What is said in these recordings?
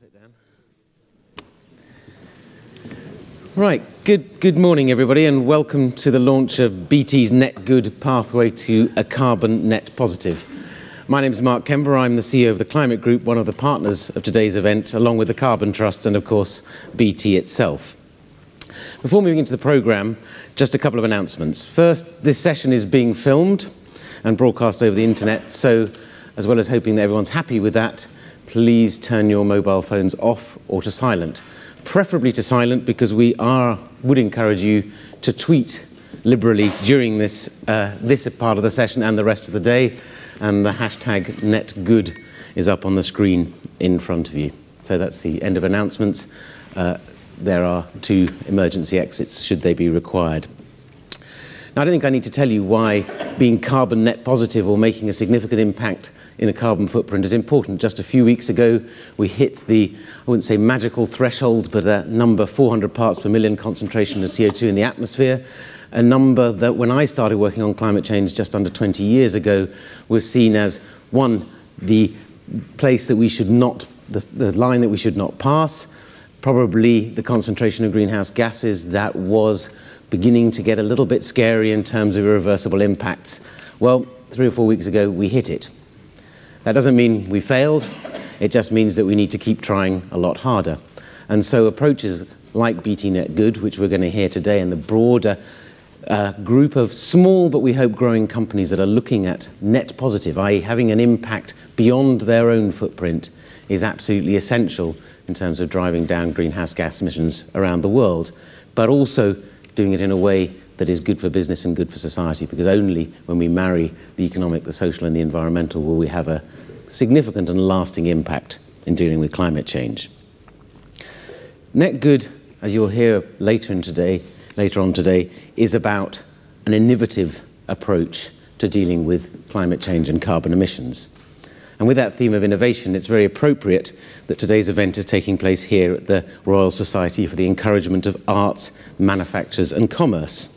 Sit down. Right, good morning everybody, and welcome to the launch of BT's Net Good Pathway to a Carbon Net Positive. My name is Mark Kember. I'm the CEO of the Climate Group, one of the partners of today's event, along with the Carbon Trust and of course BT itself. Before moving into the programme, just a couple of announcements. First, this session is being filmed and broadcast over the internet, so as well as hoping that everyone's happy with that, please turn your mobile phones off or to silent. Preferably to silent, because we would encourage you to tweet liberally during this part of the session and the rest of the day. And the hashtag NetGood is up on the screen in front of you. So that's the end of announcements. There are 2 emergency exits should they be required. Now, I don't think I need to tell you why being carbon net positive or making a significant impact in a carbon footprint is important. Just a few weeks ago, we hit the, I wouldn't say magical threshold, but a number 400 parts per million concentration of CO2 in the atmosphere, a number that when I started working on climate change just under 20 years ago was seen as, one, the place that we should not, the line that we should not pass, probably the concentration of greenhouse gases that was beginning to get a little bit scary in terms of irreversible impacts. Well, 3 or 4 weeks ago, we hit it. That doesn't mean we failed. It just means that we need to keep trying a lot harder. And so approaches like BT Net Good, which we're going to hear today, and the broader group of small but we hope growing companies that are looking at net positive, i.e. having an impact beyond their own footprint, is absolutely essential in terms of driving down greenhouse gas emissions around the world, but also doing it in a way that is good for business and good for society, because only when we marry the economic, the social and the environmental will we have a significant and lasting impact in dealing with climate change. Net Good, as you'll hear later on today, is about an innovative approach to dealing with climate change and carbon emissions. And with that theme of innovation, it's very appropriate that today's event is taking place here at the Royal Society for the Encouragement of Arts, Manufactures and Commerce,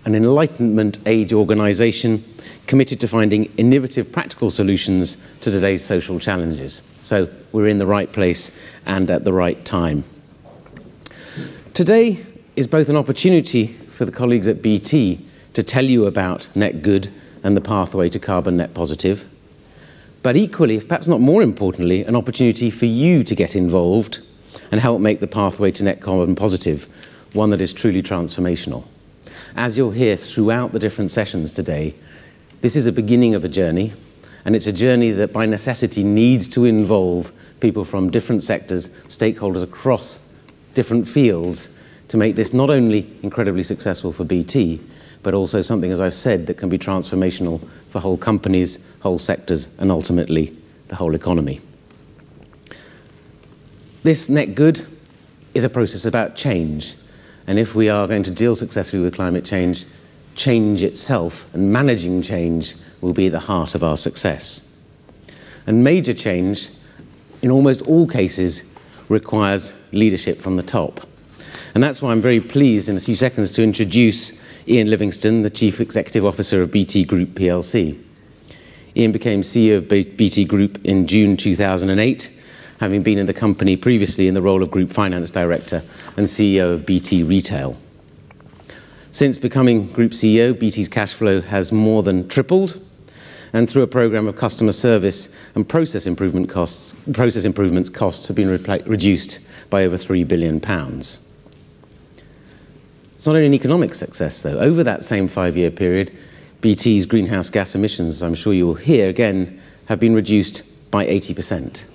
an Enlightenment Age organisation committed to finding innovative practical solutions to today's social challenges. So we're in the right place and at the right time. Today is both an opportunity for the colleagues at BT to tell you about Net Good and the pathway to carbon net positive, but equally, if perhaps not more importantly, an opportunity for you to get involved and help make the pathway to net carbon positive one that is truly transformational. As you'll hear throughout the different sessions today, this is a beginning of a journey, and it's a journey that by necessity needs to involve people from different sectors, stakeholders across different fields, to make this not only incredibly successful for BT, but also something, as I've said, that can be transformational for whole companies, whole sectors, and ultimately the whole economy. This Net Good is a process about change. And if we are going to deal successfully with climate change, change itself and managing change will be at the heart of our success. And major change, in almost all cases, requires leadership from the top. And that's why I'm very pleased in a few seconds to introduce Ian Livingstone, the Chief Executive Officer of BT Group plc. Ian became CEO of BT Group in June 2008, having been in the company previously in the role of Group Finance Director and CEO of BT Retail. Since becoming Group CEO, BT's cash flow has more than tripled, and through a programme of customer service and process improvements, costs have been reduced by over £3 billion. It's not only an economic success, though. Over that same 5-year period, BT's greenhouse gas emissions, as I'm sure you will hear again, have been reduced by 80%.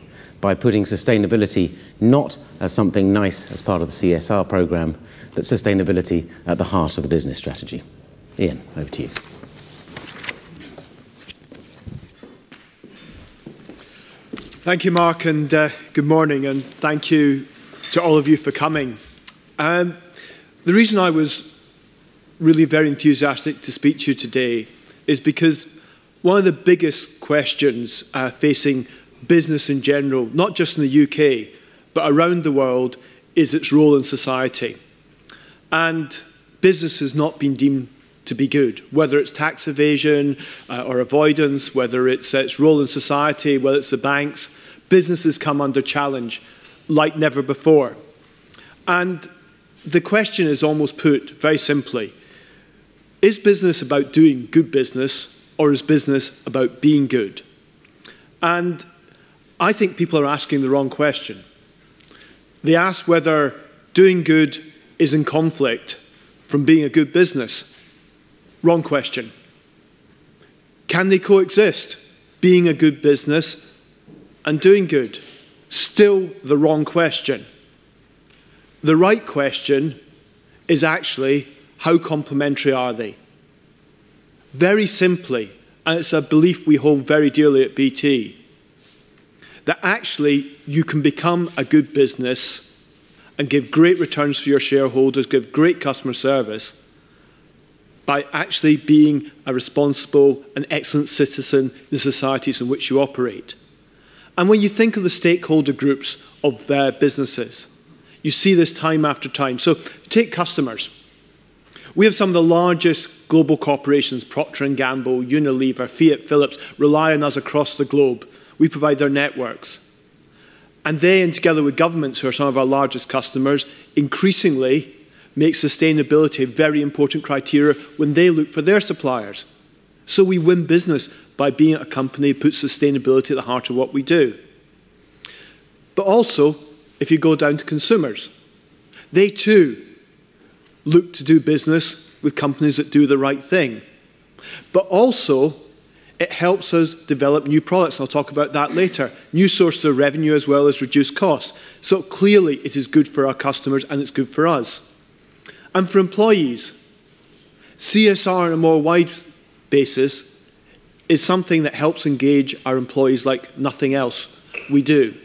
By putting sustainability not as something nice as part of the CSR programme, but sustainability at the heart of the business strategy. Ian, over to you. Thank you, Mark, and good morning, and thank you to all of you for coming. The reason I was really very enthusiastic to speak to you today is because one of the biggest questions facing business in general, not just in the UK, but around the world, is its role in society. And business has not been deemed to be good, whether it's tax evasion or avoidance, whether it's its role in society, whether it's the banks. Businesses come under challenge like never before. And the question is almost put very simply, is business about doing good business, or is business about being good? And I think people are asking the wrong question. They ask whether doing good is in conflict from being a good business. Wrong question. Can they coexist, being a good business and doing good? Still the wrong question. The right question is actually, how complementary are they? Very simply, and it's a belief we hold very dearly at BT, that actually you can become a good business and give great returns for your shareholders, give great customer service, by actually being a responsible and excellent citizen in the societies in which you operate. And when you think of the stakeholder groups of businesses, you see this time after time. So take customers. We have some of the largest global corporations, Procter & Gamble, Unilever, Fiat, Philips, rely on us across the globe. We provide their networks. And they, and together with governments, who are some of our largest customers, increasingly make sustainability a very important criteria when they look for their suppliers. So we win business by being a company that puts sustainability at the heart of what we do. But also, if you go down to consumers, they too look to do business with companies that do the right thing. But also, it helps us develop new products, and I'll talk about that later. New sources of revenue as well as reduced costs. So clearly it is good for our customers and it's good for us. And for employees, CSR on a more wide basis is something that helps engage our employees like nothing else we do.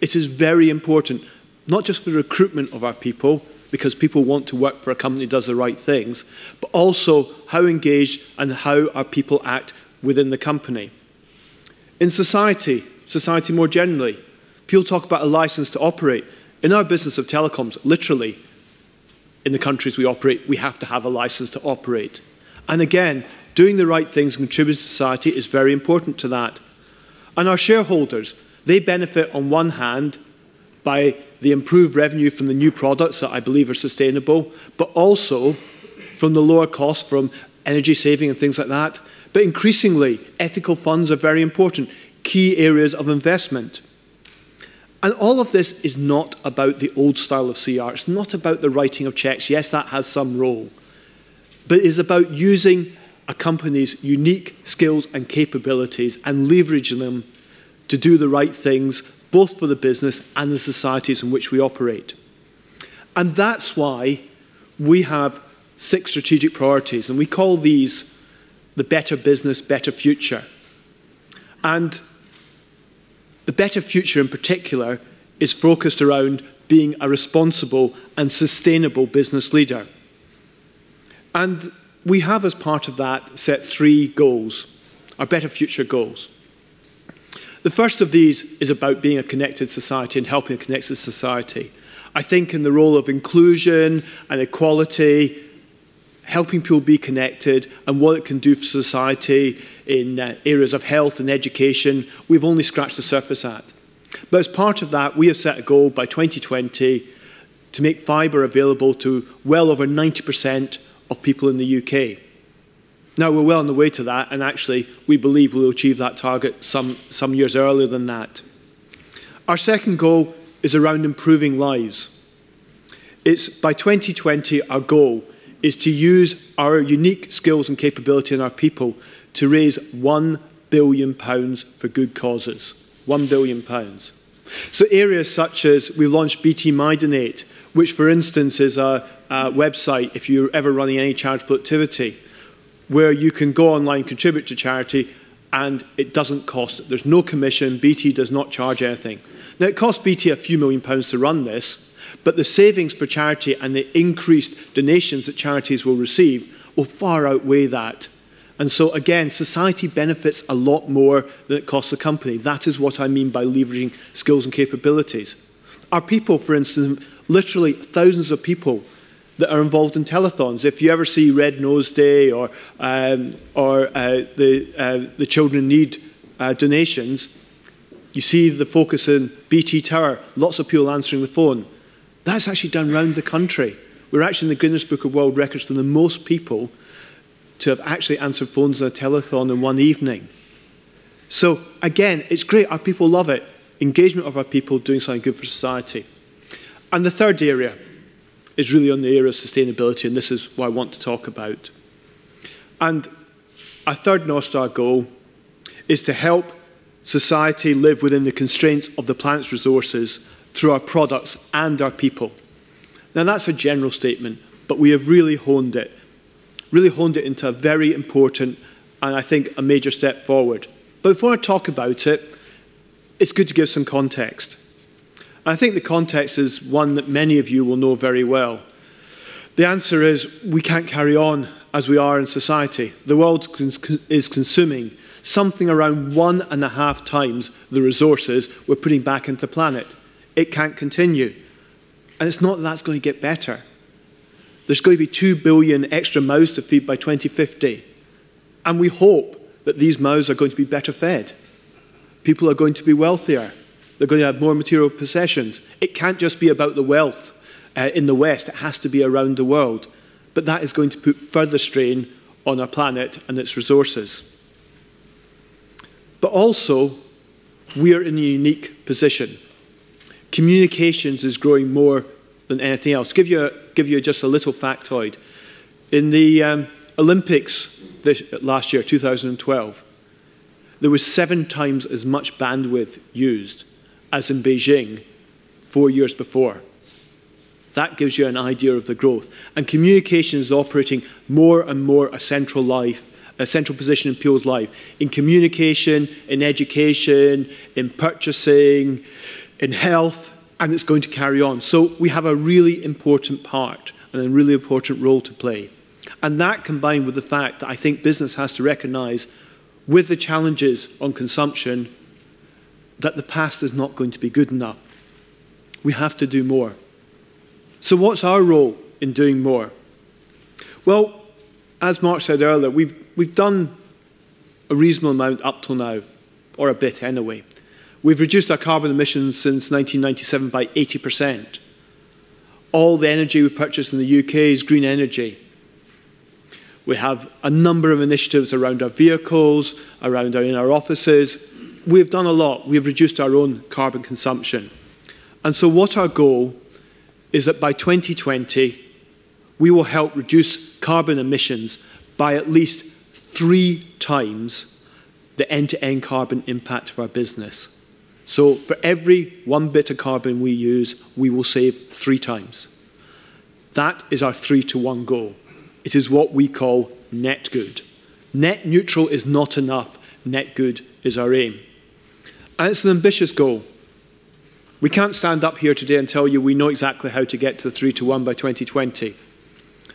It is very important, not just for the recruitment of our people, because people want to work for a company that does the right things, but also how engaged and how our people act within the company. In society more generally, people talk about a license to operate. In our business of telecoms, literally, in the countries we operate, we have to have a license to operate. And again, doing the right things and contributing to society is very important to that. And our shareholders, they benefit on one hand by the improved revenue from the new products that I believe are sustainable, but also from the lower cost from energy saving and things like that. But increasingly, ethical funds are very important, key areas of investment. And all of this is not about the old style of CR. It's not about the writing of checks. Yes, that has some role. But it is about using a company's unique skills and capabilities and leveraging them to do the right things, both for the business and the societies in which we operate. And that's why we have 6 strategic priorities, and we call these the Better Business, Better Future. And the Better Future in particular is focused around being a responsible and sustainable business leader. And we have, as part of that, set 3 goals, our Better Future goals. The first of these is about being a connected society and helping a connected society. I think in the role of inclusion and equality, helping people be connected and what it can do for society in areas of health and education, we've only scratched the surface at. But as part of that, we have set a goal by 2020 to make fibre available to well over 90% of people in the UK. Now, we're well on the way to that, and actually, we believe we'll achieve that target some years earlier than that. Our second goal is around improving lives. It's by 2020, our goal is to use our unique skills and capability in our people to raise £1 billion for good causes. £1 billion. So areas such as we launched BT My Donate, which for instance is a website if you're ever running any charitable activity, where you can go online, contribute to charity, and it doesn't cost. There's no commission. BT does not charge anything. Now, it costs BT a few £1 million to run this, but the savings for charity and the increased donations that charities will receive will far outweigh that. And so, again, society benefits a lot more than it costs the company. That is what I mean by leveraging skills and capabilities. Our people, for instance, literally thousands of people that are involved in telethons. If you ever see Red Nose Day or the Children in Need donations, You see the focus in BT Tower, lots of people answering the phone. That's actually done around the country. We're actually in the Guinness Book of World Records for the most people to have actually answered phones on a telethon in one evening. So again, it's great. Our people love it. Engagement of our people doing something good for society. And the third area is really on the area of sustainability, and this is what I want to talk about. And our third North Star goal is to help society live within the constraints of the planet's resources through our products and our people. Now that's a general statement, but we have really honed it into a very important and I think a major step forward. But before I talk about it, it's good to give some context. I think the context is one that many of you will know very well. The answer is we can't carry on as we are in society. The world is consuming something around 1.5 times the resources we're putting back into the planet. It can't continue. And it's not that that's going to get better. There's going to be 2 billion extra mouths to feed by 2050. And we hope that these mouths are going to be better fed. People are going to be wealthier. They're going to have more material possessions. It can't just be about the wealth in the West. It has to be around the world. But that is going to put further strain on our planet and its resources. But also, we are in a unique position. Communications is growing more than anything else. Give you just a little factoid. In the Olympics last year, 2012, there was 7 times as much bandwidth used as in Beijing 4 years before. That gives you an idea of the growth. And communication is operating more and more a central position in people's life. In communication, in education, in purchasing, in health, and it's going to carry on. So we have a really important part and a really important role to play. And that combined with the fact that I think business has to recognize with the challenges on consumption that the past is not going to be good enough. We have to do more. So what's our role in doing more? Well, as Mark said earlier, we've done a reasonable amount up till now, or a bit anyway. We've reduced our carbon emissions since 1997 by 80%. All the energy we purchase in the UK is green energy. We have a number of initiatives around our vehicles, in our offices. We've done a lot. We've reduced our own carbon consumption. And so what our goal is that by 2020, we will help reduce carbon emissions by at least 3 times the end-to-end carbon impact of our business. So for every 1 bit of carbon we use, we will save 3 times. That is our 3-to-1 goal. It is what we call net good. Net neutral is not enough. Net good is our aim. And it's an ambitious goal. We can't stand up here today and tell you we know exactly how to get to the 3-to-1 by 2020.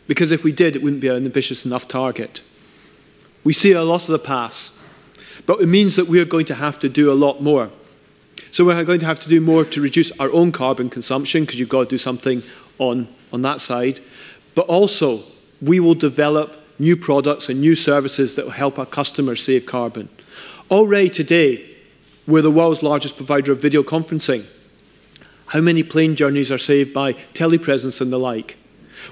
Because if we did, it wouldn't be an ambitious enough target. We see a lot of the past. But it means that we are going to have to do a lot more. So we're going to have to do more to reduce our own carbon consumption, because you've got to do something on that side. But also, we will develop new products and new services that will help our customers save carbon. Already today, we're the world's largest provider of video conferencing. How many plane journeys are saved by telepresence and the like?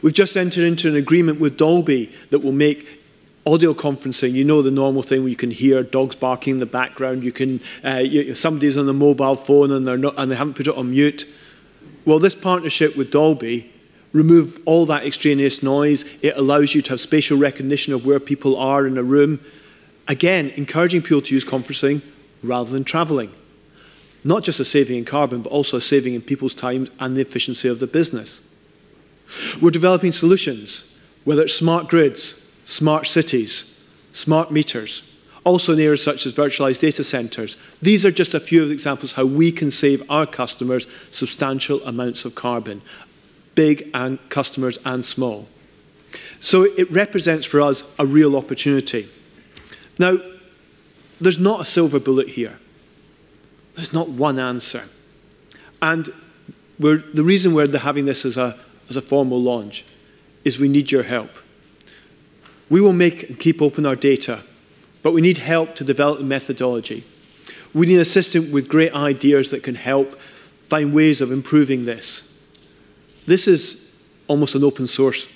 We've just entered into an agreement with Dolby that will make audio conferencing, you know, the normal thing where you can hear dogs barking in the background, somebody's on the mobile phone and they haven't put it on mute. Well, this partnership with Dolby remove all that extraneous noise. It allows you to have spatial recognition of where people are in a room. Again, encouraging people to use conferencing rather than traveling. Not just a saving in carbon, but also a saving in people's time and the efficiency of the business. We're developing solutions, whether it's smart grids, smart cities, smart meters, also in areas such as virtualized data centers. These are just a few of the examples how we can save our customers substantial amounts of carbon, big and customers and small. So it represents for us a real opportunity. Now, there's not a silver bullet here. There's not one answer. And the reason we're having this as a formal launch is we need your help. We will make and keep open our data, but we need help to develop the methodology. We need an assistant with great ideas that can help find ways of improving this. This is almost an open source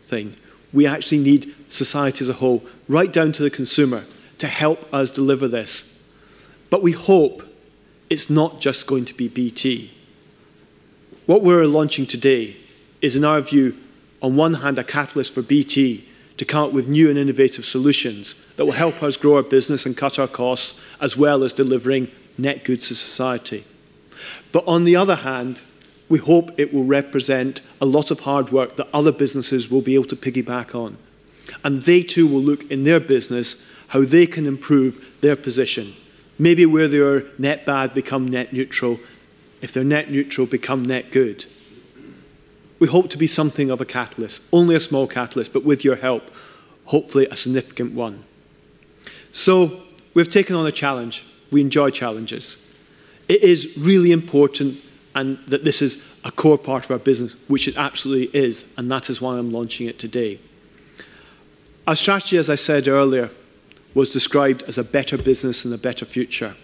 thing. We actually need society as a whole, right down to the consumer, to help us deliver this. But we hope it's not just going to be BT. What we're launching today is, in our view, on one hand, a catalyst for BT to come up with new and innovative solutions that will help us grow our business and cut our costs, as well as delivering net goods to society. But on the other hand, we hope it will represent a lot of hard work that other businesses will be able to piggyback on. And they too will look in their business how they can improve their position. Maybe where they are net bad, become net neutral. If they're net neutral, become net good. We hope to be something of a catalyst, only a small catalyst, but with your help, hopefully a significant one. So we've taken on a challenge. We enjoy challenges. It is really important and that this is a core part of our business, which it absolutely is, and that is why I'm launching it today. Our strategy, as I said earlier, was described as a better business and a better future.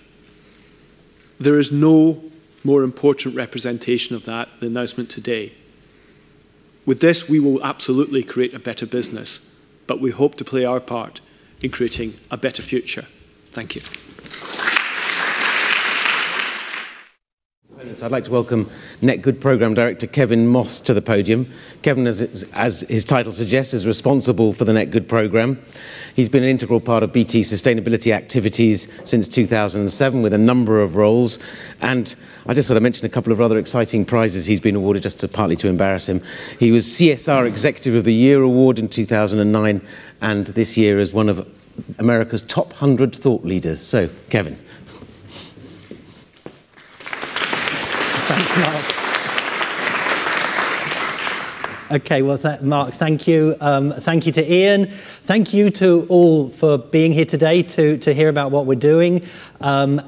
There is no more important representation of that than the announcement today. With this, we will absolutely create a better business, but we hope to play our part in creating a better future. Thank you. I'd like to welcome Net Good Programme Director Kevin Moss to the podium. Kevin, as his title suggests, is responsible for the Net Good Programme. He's been an integral part of BT's sustainability activities since 2007 with a number of roles. And I just want to mention a couple of other exciting prizes he's been awarded, just partly to embarrass him. He was CSR Executive of the Year Award in 2009, and this year is one of America's top 100 thought leaders. So, Kevin. Thanks, Mark. Okay, well, Mark, thank you. Thank you to Ian. Thank you to all for being here today to hear about what we're doing. After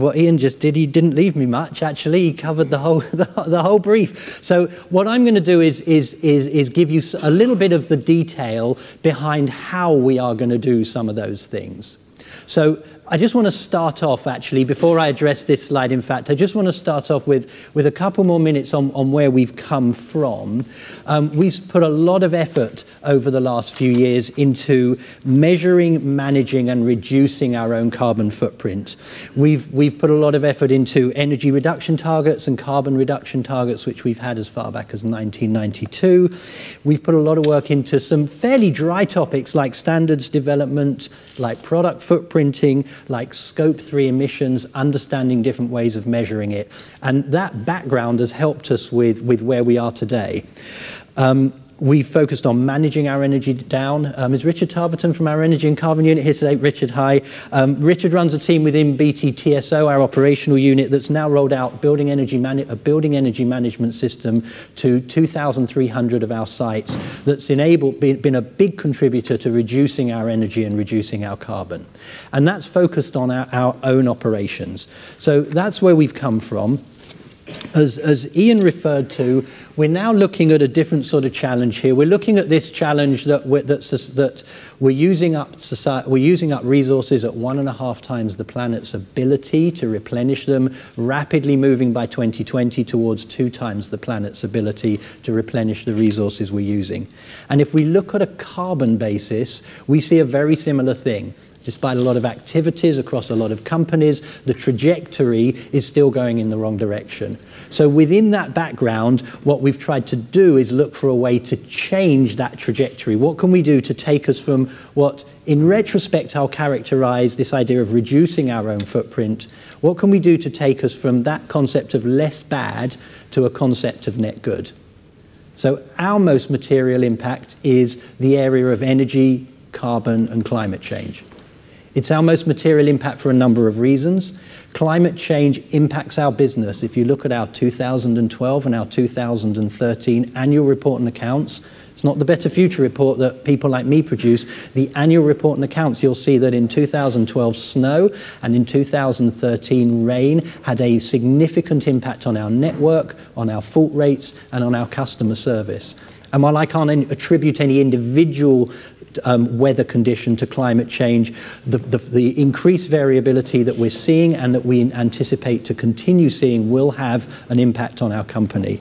what Ian just did, he didn't leave me much. Actually, he covered the whole brief. So what I'm going to do is give you a little bit of the detail behind how we are going to do some of those things. So I just want to start off, actually, before I address this slide, in fact, I just want to start off with a couple more minutes on where we've come from. We've put a lot of effort over the last few years into measuring, managing, and reducing our own carbon footprint. We've put a lot of effort into energy reduction targets and carbon reduction targets, which we've had as far back as 1992. We've put a lot of work into some fairly dry topics like standards development, like product footprinting, like Scope 3 emissions, understanding different ways of measuring it. And that background has helped us with where we are today. We've focused on managing our energy down. Is Richard Tarberton from our Energy and Carbon Unit here today? Richard, hi. Richard runs a team within BT TSO, our operational unit, that's now rolled out a building energy management system to 2,300 of our sites that's been a big contributor to reducing our energy and reducing our carbon. And that's focused on our own operations. So that's where we've come from. As Ian referred to, we're now looking at a different sort of challenge here. We're looking at this challenge that we're using up resources at 1.5 times the planet's ability to replenish them, rapidly moving by 2020 towards 2 times the planet's ability to replenish the resources we're using. And if we look at a carbon basis, we see a very similar thing. Despite a lot of activities across a lot of companies, the trajectory is still going in the wrong direction. So within that background, what we've tried to do is look for a way to change that trajectory. What can we do to take us from what, in retrospect, I'll characterize this idea of reducing our own footprint? What can we do to take us from that concept of less bad to a concept of net good? So our most material impact is the area of energy, carbon, and climate change. It's our most material impact for a number of reasons. Climate change impacts our business. If you look at our 2012 and our 2013 annual report and accounts, it's not the Better Future report that people like me produce. The annual report and accounts, you'll see that in 2012 snow and in 2013 rain had a significant impact on our network, on our fault rates, and on our customer service. And while I can't attribute any individual weather condition to climate change, the increased variability that we're seeing and that we anticipate to continue seeing will have an impact on our company.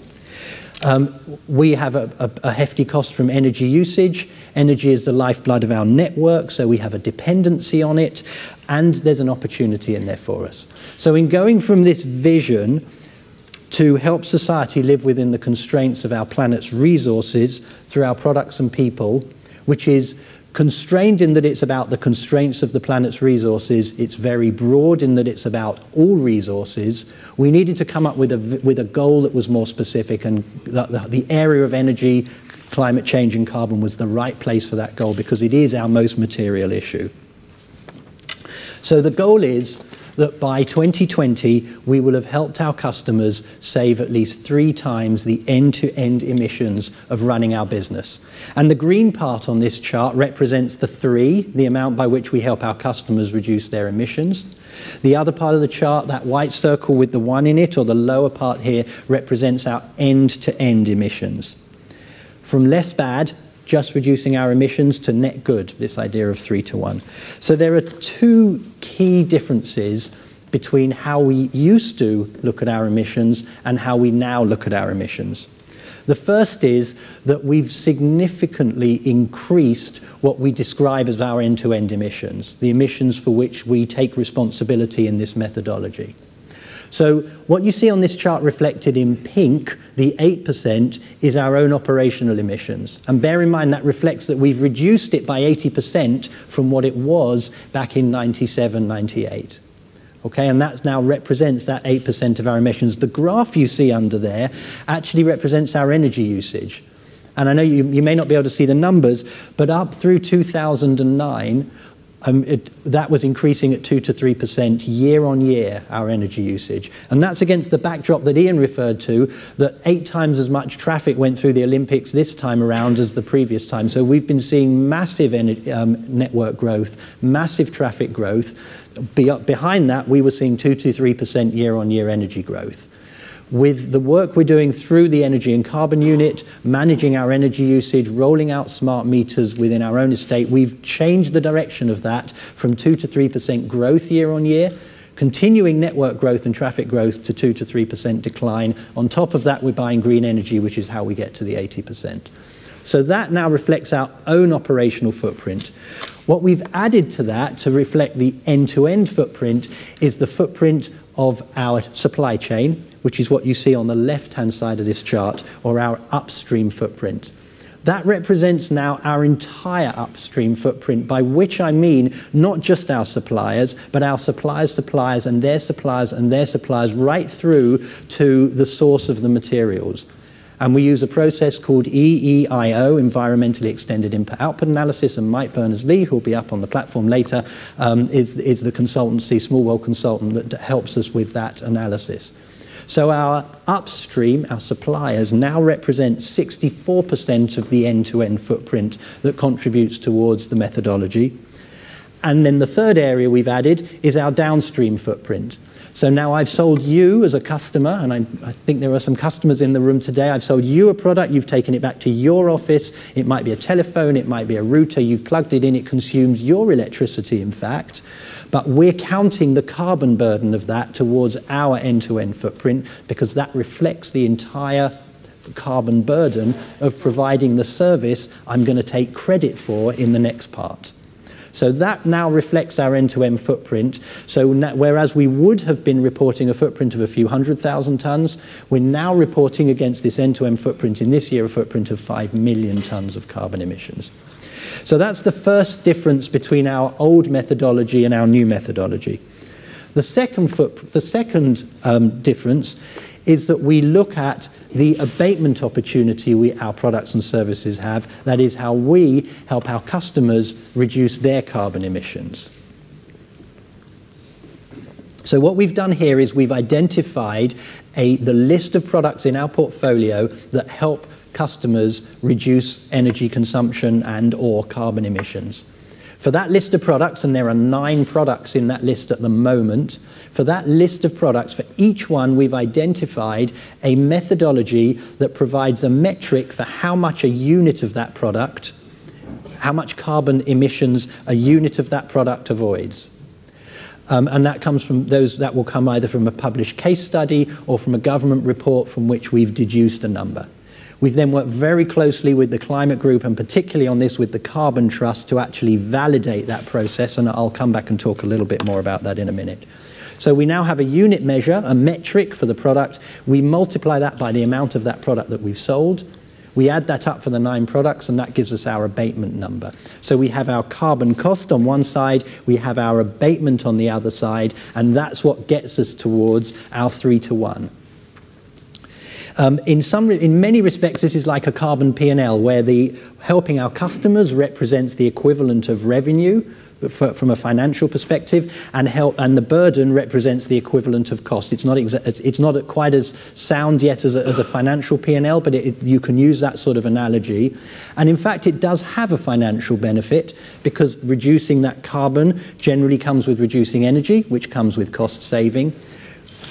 We have a hefty cost from energy usage. Energy is the lifeblood of our network, so we have a dependency on it, and there's an opportunity in there for us. So in going from this vision to help society live within the constraints of our planet's resources through our products and people, which is constrained in that it's about the constraints of the planet's resources, it's very broad in that it's about all resources, we needed to come up with a goal that was more specific, and the area of energy, climate change and carbon was the right place for that goal because it is our most material issue. So the goal is that by 2020, we will have helped our customers save at least 3 times the end-to-end emissions of running our business. And the green part on this chart represents the amount by which we help our customers reduce their emissions. The other part of the chart, that white circle with the 1 in it, or the lower part here, represents our end-to-end emissions. From less bad, just reducing our emissions, to net good, this idea of 3 to 1. So there are 2 key differences between how we used to look at our emissions and how we now look at our emissions. The first is that we've significantly increased what we describe as our end-to-end emissions, the emissions for which we take responsibility in this methodology. So what you see on this chart reflected in pink, the 8%, is our own operational emissions. And bear in mind that reflects that we've reduced it by 80% from what it was back in 97, 98. Okay, and that now represents that 8% of our emissions. The graph you see under there actually represents our energy usage. And I know you may not be able to see the numbers, but up through 2009, that was increasing at 2 to 3% year on year, our energy usage. And that's against the backdrop that Ian referred to, that 8 times as much traffic went through the Olympics this time around as the previous time. So we've been seeing massive network growth, massive traffic growth. Behind that, we were seeing 2 to 3% year on year energy growth. With the work we're doing through the Energy and Carbon Unit, managing our energy usage, rolling out smart meters within our own estate, we've changed the direction of that from 2 to 3% growth year on year, continuing network growth and traffic growth to 2 to 3% decline. On top of that, we're buying green energy, which is how we get to the 80%. So that now reflects our own operational footprint. What we've added to that to reflect the end-to-end footprint is the footprint of our supply chain, which is what you see on the left-hand side of this chart, or our upstream footprint. That represents now our entire upstream footprint, by which I mean not just our suppliers, but our suppliers' suppliers and their suppliers and their suppliers, right through to the source of the materials. And we use a process called EEIO, Environmentally Extended Input-Output Analysis, and Mike Berners-Lee, who will be up on the platform later, is the consultancy, Small World consultant, that helps us with that analysis. So our upstream, our suppliers, now represent 64% of the end-to-end footprint that contributes towards the methodology. And then the third area we've added is our downstream footprint. So now I've sold you as a customer, and I think there are some customers in the room today. I've sold you a product, you've taken it back to your office. It might be a telephone, it might be a router, you've plugged it in, it consumes your electricity, in fact. But we're counting the carbon burden of that towards our end-to-end footprint, because that reflects the entire carbon burden of providing the service I'm going to take credit for in the next part. So that now reflects our end-to-end footprint. So whereas we would have been reporting a footprint of a few 100,000 tonnes, we're now reporting against this end-to-end footprint in this year a footprint of 5 million tonnes of carbon emissions. So that's the first difference between our old methodology and our new methodology. The second difference is that we look at the abatement opportunity our products and services have. That is how we help our customers reduce their carbon emissions. So what we've done here is we've identified the list of products in our portfolio that help customers reduce energy consumption and/or carbon emissions. For that list of products, and there are 9 products in that list at the moment, for that list of products, for each one, we've identified a methodology that provides a metric for how much a unit of that product how much carbon emissions a unit of that product avoids. And that comes from that will come either from a published case study or from a government report from which we've deduced a number. We've then worked very closely with the Climate Group, and particularly on this with the Carbon Trust, to actually validate that process, and I'll come back and talk a little bit more about that in a minute. So we now have a unit measure, a metric for the product. We multiply that by the amount of that product that we've sold. We add that up for the 9 products, and that gives us our abatement number. So we have our carbon cost on one side, we have our abatement on the other side, and that's what gets us towards our 3-to-1. In many respects, this is like a carbon P&L, where helping our customers represents the equivalent of revenue from a financial perspective, and the burden represents the equivalent of cost. It's not quite as sound yet as a financial P&L, but you can use that sort of analogy. And in fact, it does have a financial benefit, because reducing that carbon generally comes with reducing energy, which comes with cost saving.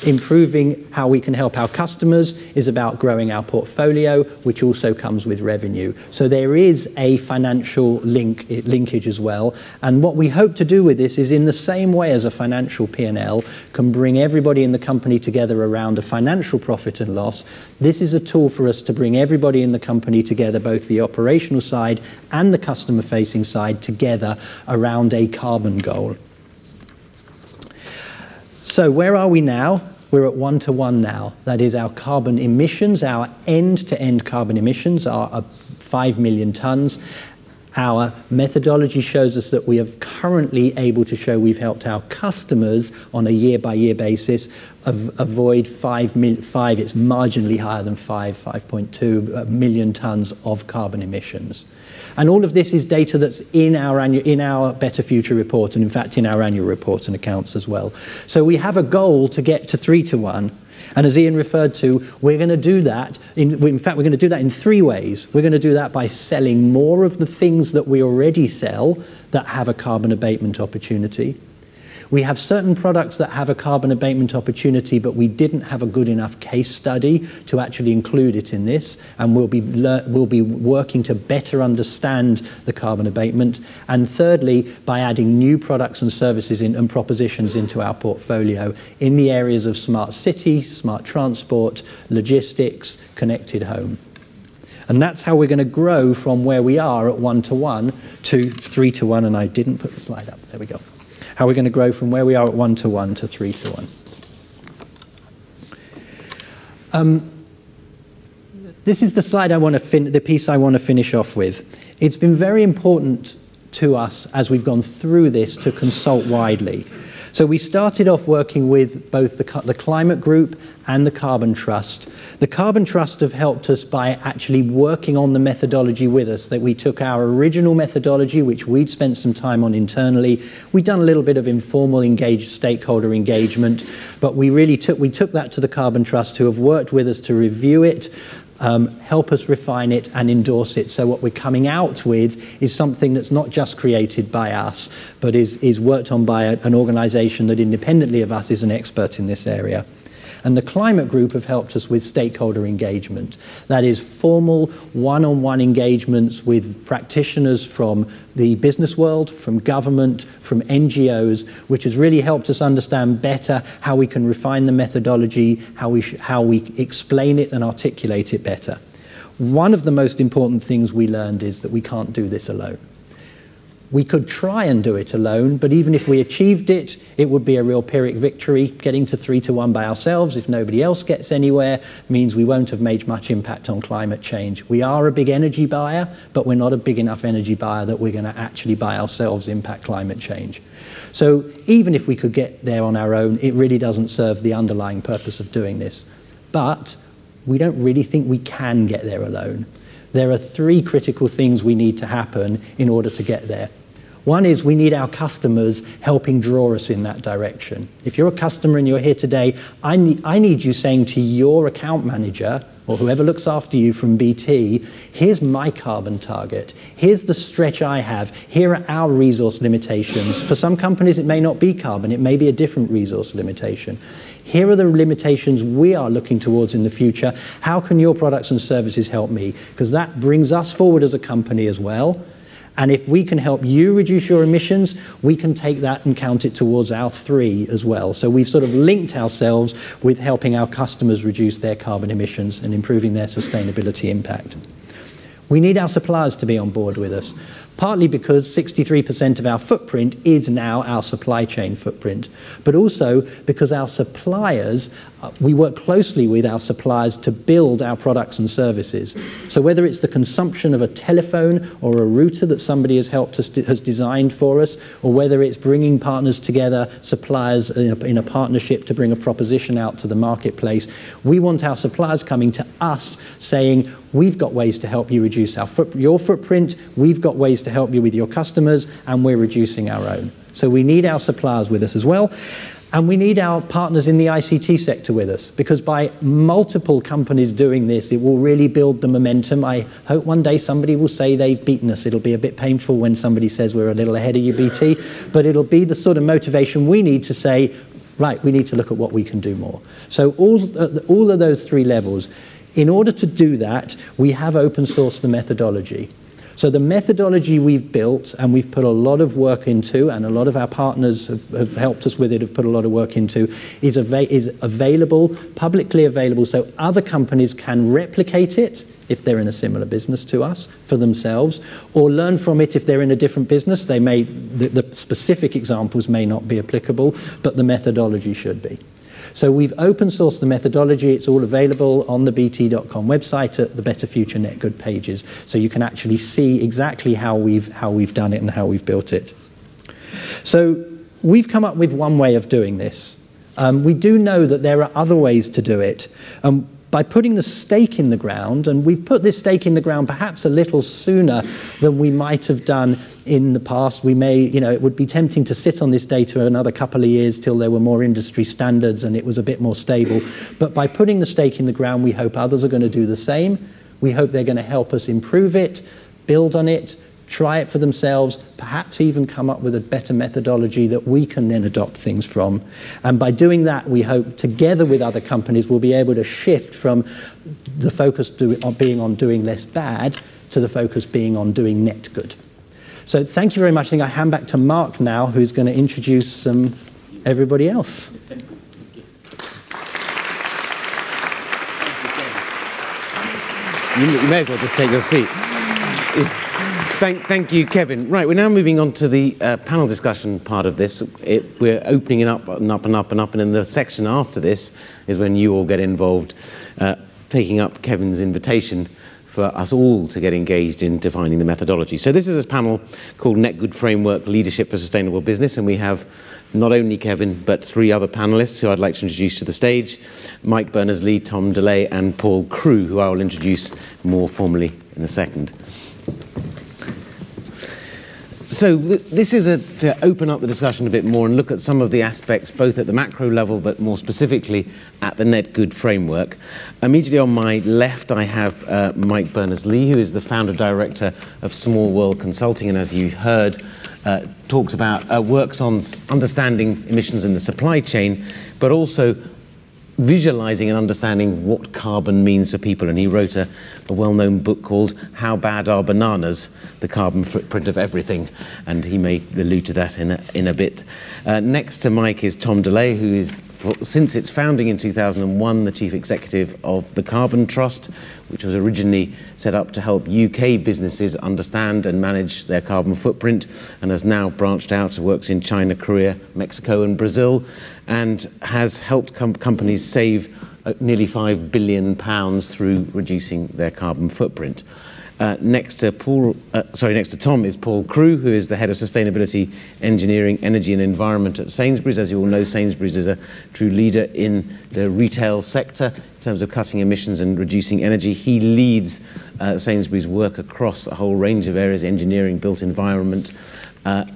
Improving how we can help our customers is about growing our portfolio, which also comes with revenue. So there is a financial linkage as well. And what we hope to do with this is, in the same way as a financial P&L can bring everybody in the company together around a financial profit and loss, this is a tool for us to bring everybody in the company together, both the operational side and the customer-facing side, together around a carbon goal. So where are we now? We're at 1-to-1 now. That is, our carbon emissions, our end-to-end carbon emissions are 5 million tons. Our methodology shows us that we are currently able to show we've helped our customers on a year-by-year basis avoid 5, it's marginally higher than 5.2 million tons of carbon emissions. And all of this is data that's in our Better Future report, and in fact in our annual report and accounts as well. So we have a goal to get to 3-to-1. And as Ian referred to, we're going to do that, in fact, we're going to do that in 3 ways. We're going to do that by selling more of the things that we already sell that have a carbon abatement opportunity. We have certain products that have a carbon abatement opportunity, but we didn't have a good enough case study to actually include it in this, and we'll be working to better understand the carbon abatement. And thirdly, by adding new products and services and propositions into our portfolio in the areas of smart city, smart transport, logistics, connected home. And that's how we're going to grow from where we are at 1-to-1 to 3-to-1, and I didn't put the slide up. There we go. How we're going to grow from where we are at 1-to-1 to 3-to-1. This is the slide the piece I want to finish off with. It's been very important to us as we've gone through this to consult widely. So we started off working with both the Climate Group and the Carbon Trust. The Carbon Trust have helped us by actually working on the methodology with us, that we took our original methodology, which we'd spent some time on internally. We'd done a little bit of informal stakeholder engagement, but we took that to the Carbon Trust, who have worked with us to review it, help us refine it and endorse it. So what we're coming out with is something that's not just created by us, but is worked on by an organisation that independently of us is an expert in this area. And the Climate Group have helped us with stakeholder engagement. That is formal one-on-one engagements with practitioners from the business world, from government, from NGOs, which has really helped us understand better how we can refine the methodology, how we explain it and articulate it better. One of the most important things we learned is that we can't do this alone. We could try and do it alone, but even if we achieved it, it would be a real Pyrrhic victory. Getting to 3-to-1 by ourselves, if nobody else gets anywhere, means we won't have made much impact on climate change. We are a big energy buyer, but we're not a big enough energy buyer that we're going to actually by ourselves impact climate change. So even if we could get there on our own, it really doesn't serve the underlying purpose of doing this. But we don't really think we can get there alone. There are 3 critical things we need to happen in order to get there. One is we need our customers helping draw us in that direction. If you're a customer and you're here today, I need you saying to your account manager or whoever looks after you from BT, here's my carbon target. Here's the stretch I have. Here are our resource limitations. For some companies, it may not be carbon. It may be a different resource limitation. Here are the limitations we are looking towards in the future. How can your products and services help me? Because that brings us forward as a company as well. And if we can help you reduce your emissions, we can take that and count it towards our 3 as well. So we've sort of linked ourselves with helping our customers reduce their carbon emissions and improving their sustainability impact. We need our suppliers to be on board with us, partly because 63% of our footprint is now our supply chain footprint, but also because our suppliers, we work closely with our suppliers to build our products and services. So whether it's the consumption of a telephone or a router that somebody has helped us, has designed for us, or whether it's bringing partners together, suppliers in a partnership to bring a proposition out to the marketplace, we want our suppliers coming to us saying, we've got ways to help you reduce your footprint, we've got ways to help you with your customers, and we're reducing our own. So we need our suppliers with us as well. And we need our partners in the ICT sector with us, because by multiple companies doing this, it will really build the momentum. I hope one day somebody will say they've beaten us. It'll be a bit painful when somebody says we're a little ahead of you, BT, but it'll be the sort of motivation we need to say, right, we need to look at what we can do more. So all of those 3 levels. In order to do that, we have open sourced the methodology. So the methodology we've built and we've put a lot of work into, and a lot of our partners have helped us with it, have put a lot of work into, is available, publicly available, so other companies can replicate it if they're in a similar business to us for themselves, or learn from it if they're in a different business. They may, the specific examples may not be applicable, but the methodology should be. So we've open sourced the methodology. It's all available on the bt.com website at the Better Future Net Good pages. So you can actually see exactly how we've done it and how we've built it. So we've come up with one way of doing this. We do know that there are other ways to do it. By putting the stake in the ground, and we've put this stake in the ground perhaps a little sooner than we might have done in the past. We may, it would be tempting to sit on this data another couple of years till there were more industry standards and it was a bit more stable. But by putting the stake in the ground, we hope others are going to do the same. We hope they're going to help us improve it, build on it, try it for themselves, perhaps even come up with a better methodology that we can then adopt things from. And by doing that, we hope together with other companies, we'll be able to shift from the focus being on doing less bad to the focus being on doing net good. So thank you very much. I think I hand back to Mark now, who's going to introduce everybody else. You may as well just take your seat. Thank you, Kevin. Right, we're now moving on to the panel discussion part of this. We're opening it up and up and up and up, and in the section after this is when you all get involved, taking up Kevin's invitation for us all to get engaged in defining the methodology. So this is a panel called Net Good Framework Leadership for Sustainable Business, and we have not only Kevin, but 3 other panelists who I'd like to introduce to the stage: Mike Berners-Lee, Tom DeLay, and Paul Crewe, who I will introduce more formally in a second. So this is to open up the discussion a bit more and look at some of the aspects, both at the macro level, but more specifically at the Net Good framework. Immediately on my left, I have Mike Berners-Lee, who is the founder director of Small World Consulting, and as you heard, talks about, works on understanding emissions in the supply chain, but also visualizing and understanding what carbon means for people. And he wrote a well-known book called How Bad Are Bananas? The Carbon Footprint of Everything. And he may allude to that in a bit. Next to Mike is Tom DeLay, who is, since its founding in 2001, the chief executive of the Carbon Trust, which was originally set up to help UK businesses understand and manage their carbon footprint, and has now branched out, works in China, Korea, Mexico and Brazil, and has helped companies save nearly £5 billion through reducing their carbon footprint. Next to Tom is Paul Crewe, who is the head of sustainability, engineering, energy and environment at Sainsbury's. As you all know, Sainsbury's is a true leader in the retail sector in terms of cutting emissions and reducing energy. He leads Sainsbury's work across a whole range of areas: engineering, built environment, and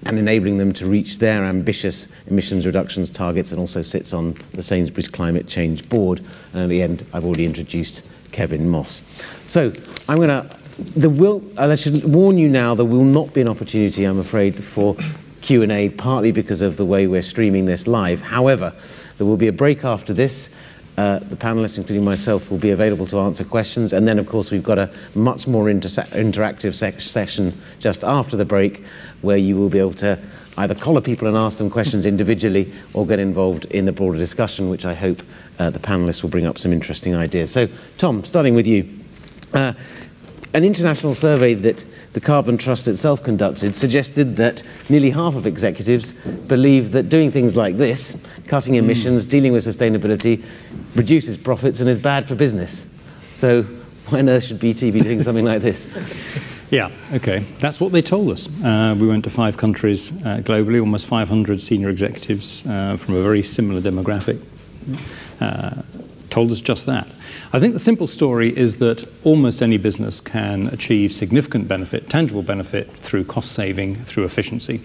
enabling them to reach their ambitious emissions reductions targets, and also sits on the Sainsbury's Climate Change Board. And at the end, I've already introduced Kevin Moss. So I should warn you now, there will not be an opportunity, I'm afraid, for Q&A, partly because of the way we're streaming this live. However, there will be a break after this, The panelists, including myself, will be available to answer questions. And then, of course, we've got a much more interactive session just after the break, where you will be able to either collar people and ask them questions individually or get involved in the broader discussion, which I hope the panelists will bring up some interesting ideas. So, Tom, starting with you. An international survey that the Carbon Trust itself conducted suggested that nearly half of executives believe that doing things like this, cutting emissions, dealing with sustainability, reduces profits and is bad for business. So why on earth should BT be doing something like this? Yeah, okay. That's what they told us. We went to 5 countries globally, almost 500 senior executives from a very similar demographic. Told us just that. I think the simple story is that almost any business can achieve significant benefit, tangible benefit, through cost saving, through efficiency.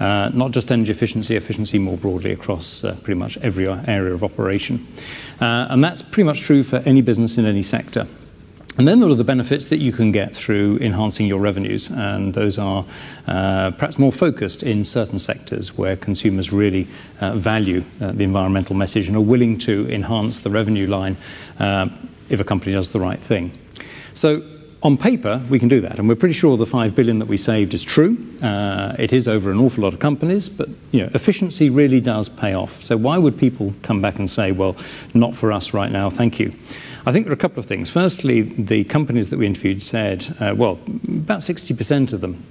Not just energy efficiency, efficiency more broadly across pretty much every area of operation. And that's pretty much true for any business in any sector. And then there are the benefits that you can get through enhancing your revenues, and those are perhaps more focused in certain sectors where consumers really value the environmental message and are willing to enhance the revenue line if a company does the right thing. So on paper, we can do that, and we're pretty sure the 5 billion that we saved is true. It is over an awful lot of companies, but efficiency really does pay off. So why would people come back and say, well, not for us right now, thank you? I think there are a couple of things. Firstly, the companies that we interviewed said, well, about 60% of them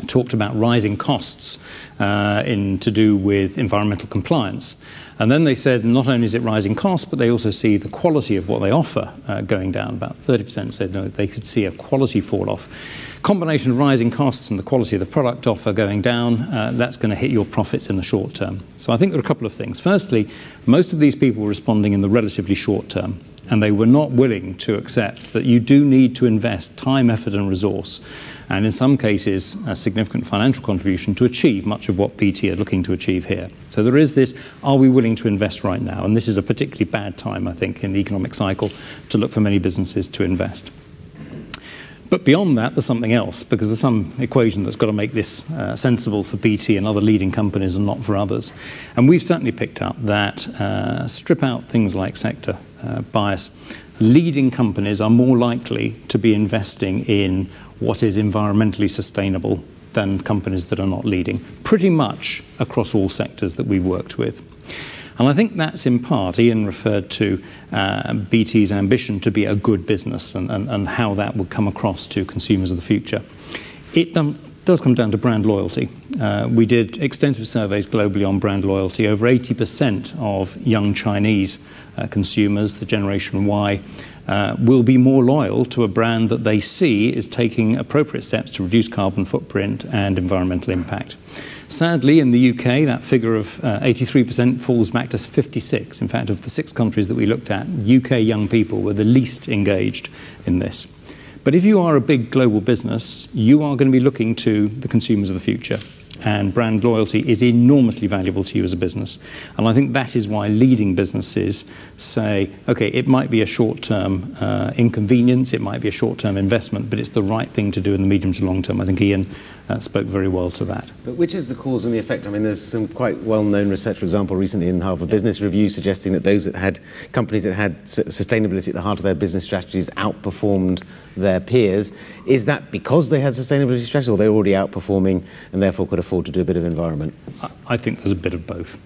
talked about rising costs to do with environmental compliance. And then they said not only is it rising costs, but they also see the quality of what they offer going down. About 30% said no, they could see a quality fall off. Combination of rising costs and the quality of the product offer going down, that's going to hit your profits in the short term. So I think there are a couple of things. Firstly, most of these people were responding in the relatively short term, and they were not willing to accept that you do need to invest time, effort and resource, and in some cases a significant financial contribution to achieve much of what BT are looking to achieve here. So there is this, are we willing to invest right now? And this is a particularly bad time, I think, in the economic cycle to look for many businesses to invest. But beyond that, there's something else, because there's some equation that's got to make this sensible for BT and other leading companies and not for others. And we've certainly picked up that strip out things like sector bias, leading companies are more likely to be investing in what is environmentally sustainable than companies that are not leading, pretty much across all sectors that we've worked with. And I think that's in part, Ian referred to BT's ambition to be a good business and how that would come across to consumers of the future. It does come down to brand loyalty. We did extensive surveys globally on brand loyalty. Over 80% of young Chinese consumers, the Generation Y, will be more loyal to a brand that they see is taking appropriate steps to reduce carbon footprint and environmental impact. Sadly, in the UK, that figure of 83% falls back to 56. In fact, of the 6 countries that we looked at, UK young people were the least engaged in this. But if you are a big global business, you are going to be looking to the consumers of the future. And brand loyalty is enormously valuable to you as a business. And I think that is why leading businesses say, okay, it might be a short-term inconvenience, it might be a short-term investment, but it's the right thing to do in the medium to long term. I think Ian spoke very well to that. But which is the cause and the effect? I mean, there's some quite well-known research, for example, recently in Harvard Business Review, suggesting that those that had companies that had sustainability at the heart of their business strategies outperformed their peers. Is that because they had sustainability strategies, or they're already outperforming and therefore could afford to do a bit of environment? I think there's a bit of both.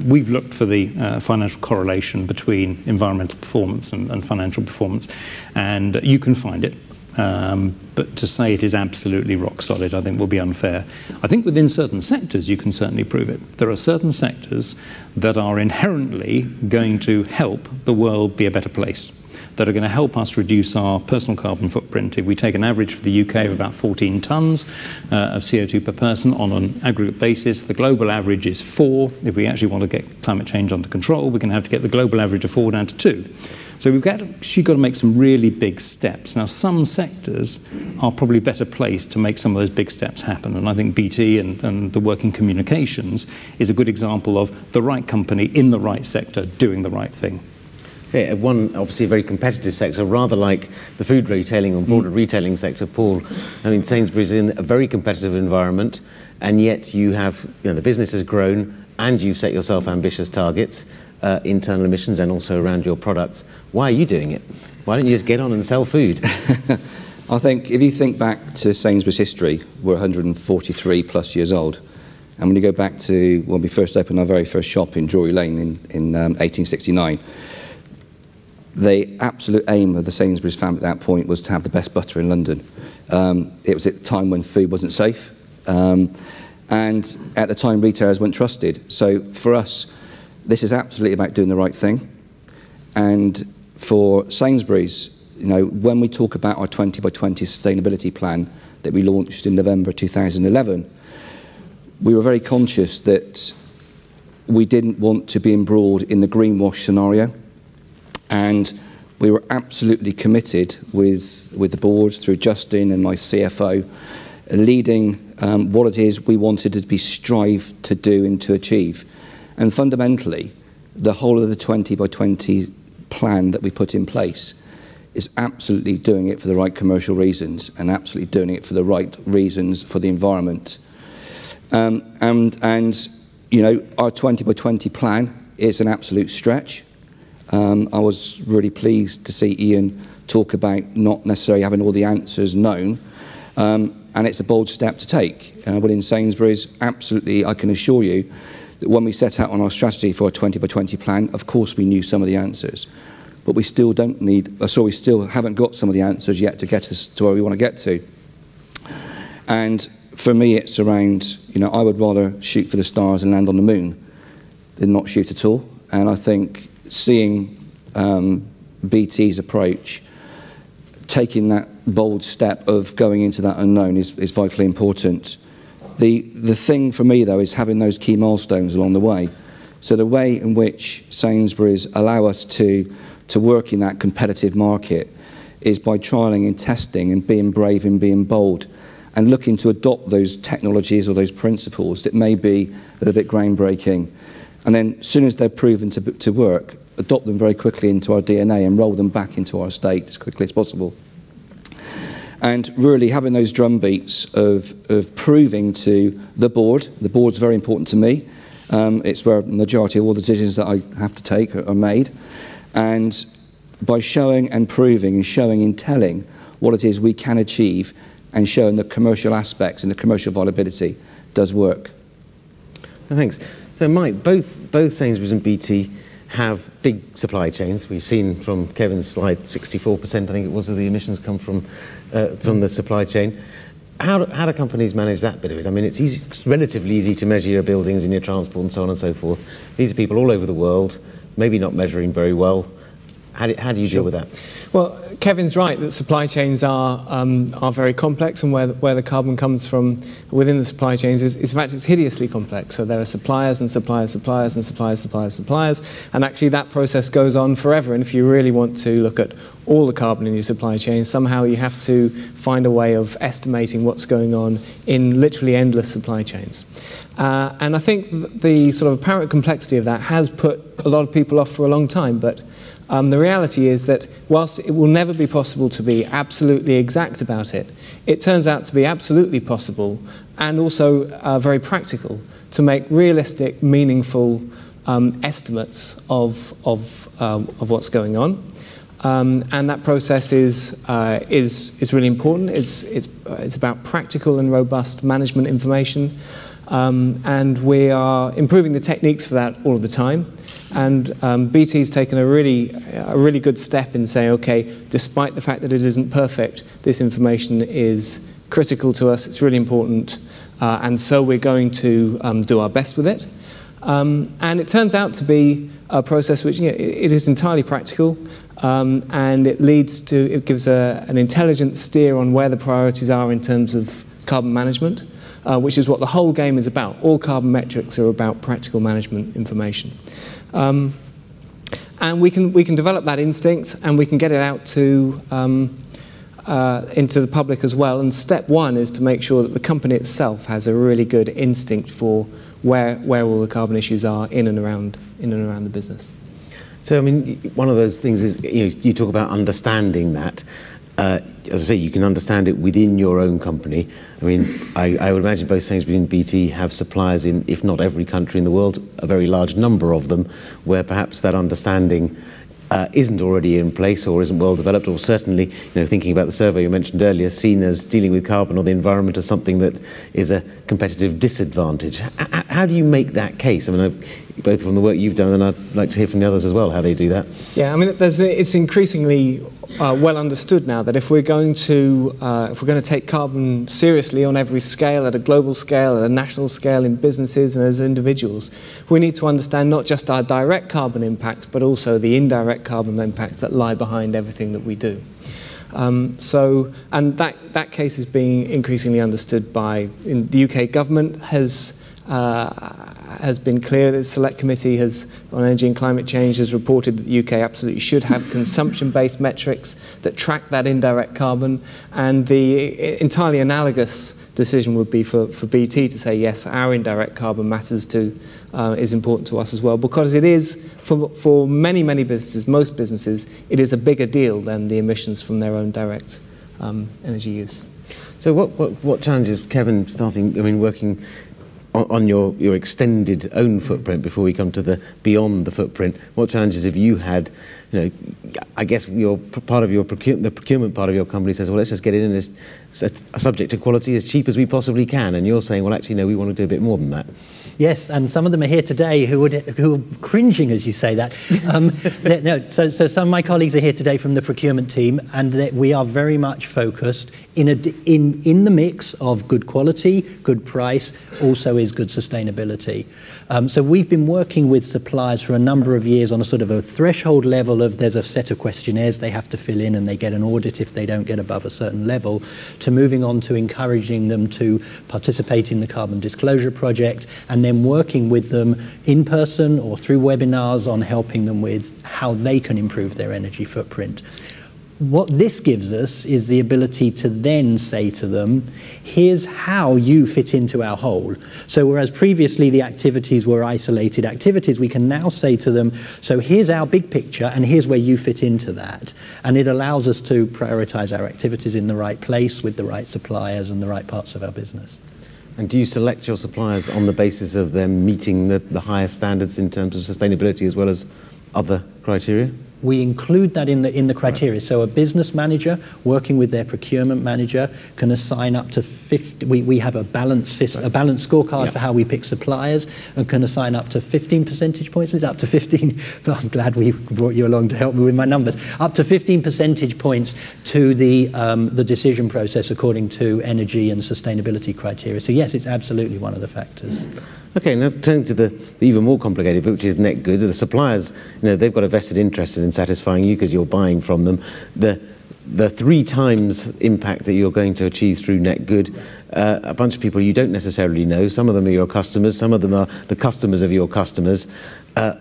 We've looked for the financial correlation between environmental performance and financial performance, and you can find it. But to say it is absolutely rock solid, I think will be unfair. I think within certain sectors, you can certainly prove it. There are certain sectors that are inherently going to help the world be a better place, that are going to help us reduce our personal carbon footprint. If we take an average for the UK of about 14 tonnes of CO2 per person on an aggregate basis, the global average is 4. If we actually want to get climate change under control, we're going to have to get the global average of 4 down to 2. So we've actually got to make some really big steps. Now, some sectors are probably better placed to make some of those big steps happen. And I think BT and the work in communications is a good example of the right company in the right sector doing the right thing. Okay, one obviously a very competitive sector, rather like the food retailing or broader retailing sector, Paul. I mean, Sainsbury's in a very competitive environment, and yet you have, the business has grown and you've set yourself ambitious targets. internal emissions and also around your products. Why are you doing it? Why don't you just get on and sell food? I think if you think back to Sainsbury's history, we're 143 plus years old. And when you go back to when we first opened our very first shop in Drury Lane in 1869, the absolute aim of the Sainsbury's family at that point was to have the best butter in London. It was at the time when food wasn't safe. And at the time, retailers weren't trusted. So for us, this is absolutely about doing the right thing. And for Sainsbury's, you know, when we talk about our 20 by 20 sustainability plan that we launched in November 2011, we were very conscious that we didn't want to be embroiled in the greenwash scenario. And we were absolutely committed with the board, through Justin and my CFO, leading what it is we wanted to be strive to do and to achieve. And fundamentally, the whole of the 20 by 20 plan that we put in place is absolutely doing it for the right commercial reasons and absolutely doing it for the right reasons for the environment. And you know, our 20 by 20 plan is an absolute stretch. I was really pleased to see Ian talk about not necessarily having all the answers known, and it's a bold step to take. Within Sainsbury's, absolutely, I can assure you that when we set out on our strategy for a 20 by 20 plan, of course we knew some of the answers, but we still we still haven't got some of the answers yet to get us to where we want to get to. And for me, it's around, you know, I would rather shoot for the stars and land on the moon than not shoot at all. And I think seeing BT's approach, taking that bold step of going into that unknown is vitally important. The thing for me, though, is having those key milestones along the way. So the way in which Sainsbury's allow us to work in that competitive market is by trialling and testing and being brave and being bold and looking to adopt those technologies or those principles that may be a little bit groundbreaking. And then as soon as they're proven to work, adopt them very quickly into our DNA and roll them back into our estate as quickly as possible. And really having those drum beats of proving to the board's very important to me. It's where the majority of all the decisions that I have to take are made. And by showing and proving and showing and telling what it is we can achieve and showing the commercial aspects and the commercial viability does work. Thanks. So Mike, both Sainsbury's and BT have big supply chains. We've seen from Kevin's slide, 64%, I think it was, of the emissions come from the supply chain. How do companies manage that bit of it? I mean, it's relatively easy to measure your buildings and your transport and so on and so forth. These are people all over the world, maybe not measuring very well. How do you deal with that? Well, Kevin's right that supply chains are very complex, and where the carbon comes from within the supply chains is in fact it's hideously complex. So there are suppliers and suppliers, suppliers and suppliers, suppliers, suppliers, and actually that process goes on forever. And if you really want to look at all the carbon in your supply chain, somehow you have to find a way of estimating what's going on in literally endless supply chains. And I think the sort of apparent complexity of that has put a lot of people off for a long time, but the reality is that whilst it will never be possible to be absolutely exact about it, it turns out to be absolutely possible and also very practical to make realistic, meaningful estimates of what's going on. And that process is really important. It's about practical and robust management information, and we are improving the techniques for that all of the time. And BT's taken a really good step in saying, okay, despite the fact that it isn't perfect, this information is critical to us, it's really important, and so we're going to do our best with it. And it turns out to be a process which, you know, it is entirely practical, and it gives an intelligent steer on where the priorities are in terms of carbon management, which is what the whole game is about. All carbon metrics are about practical management information. And we can develop that instinct, and we can get it out to into the public as well. And step one is to make sure that the company itself has a really good instinct for where all the carbon issues are in and around the business. So I mean, one of those things is, you know, you talk about understanding that. as I say, you can understand it within your own company. I mean, I would imagine both Sainsbury's and BT have suppliers in, if not every country in the world, a very large number of them, where perhaps that understanding isn't already in place or isn't well developed, or certainly, thinking about the survey you mentioned earlier, seen as dealing with carbon or the environment as something that is a competitive disadvantage. How do you make that case? I mean, both from the work you've done, and I'd like to hear from the others as well, how they do that. Yeah, I mean, it's increasingly well understood now that if we're going to take carbon seriously on every scale, at a global scale, at a national scale, in businesses and as individuals, we need to understand not just our direct carbon impacts, but also the indirect carbon impacts that lie behind everything that we do. And that case is being increasingly understood by the UK government has been clear. The Select Committee on Energy and Climate Change has reported that the UK absolutely should have consumption-based metrics that track that indirect carbon, and the entirely analogous decision would be for BT to say, yes, our indirect carbon matters too, is important to us as well, because it is, for many, many businesses, most businesses, it is a bigger deal than the emissions from their own direct energy use. So what challenges, Kevin, working on your extended own footprint before we come to the beyond the footprint, what challenges have you had? I guess the procurement part of your company says, well, let's just get it in as subject to quality as cheap as we possibly can, and you're saying, well, actually, no, we want to do a bit more than that. Yes, and some of them are here today who are cringing as you say that. So some of my colleagues are here today from the procurement team, and we are very much focused in the mix of good quality, good price, also is good sustainability. So we've been working with suppliers for a number of years on a sort of a threshold level of there's a set of questionnaires they have to fill in and they get an audit if they don't get above a certain level, to moving on to encouraging them to participate in the Carbon Disclosure Project, and then working with them in person or through webinars on helping them with how they can improve their energy footprint. What this gives us is the ability to then say to them, here's how you fit into our whole. So whereas previously the activities were isolated activities, we can now say to them, so here's our big picture and here's where you fit into that. And it allows us to prioritize our activities in the right place with the right suppliers and the right parts of our business. And do you select your suppliers on the basis of them meeting the highest standards in terms of sustainability as well as other criteria? We include that in the criteria. So a business manager working with their procurement manager can assign up to 50. We have a balanced scorecard for how we pick suppliers, and can assign up to 15 percentage points. It's up to 15. I'm glad we brought you along to help me with my numbers. Up to 15 percentage points to the decision process according to energy and sustainability criteria. So yes, it's absolutely one of the factors. Okay, now turning to the even more complicated bit, which is net good. The suppliers, they've got a vested interest in satisfying you because you're buying from them. The 3 times impact that you're going to achieve through net good, a bunch of people you don't necessarily know. Some of them are your customers, some of them are the customers of your customers. I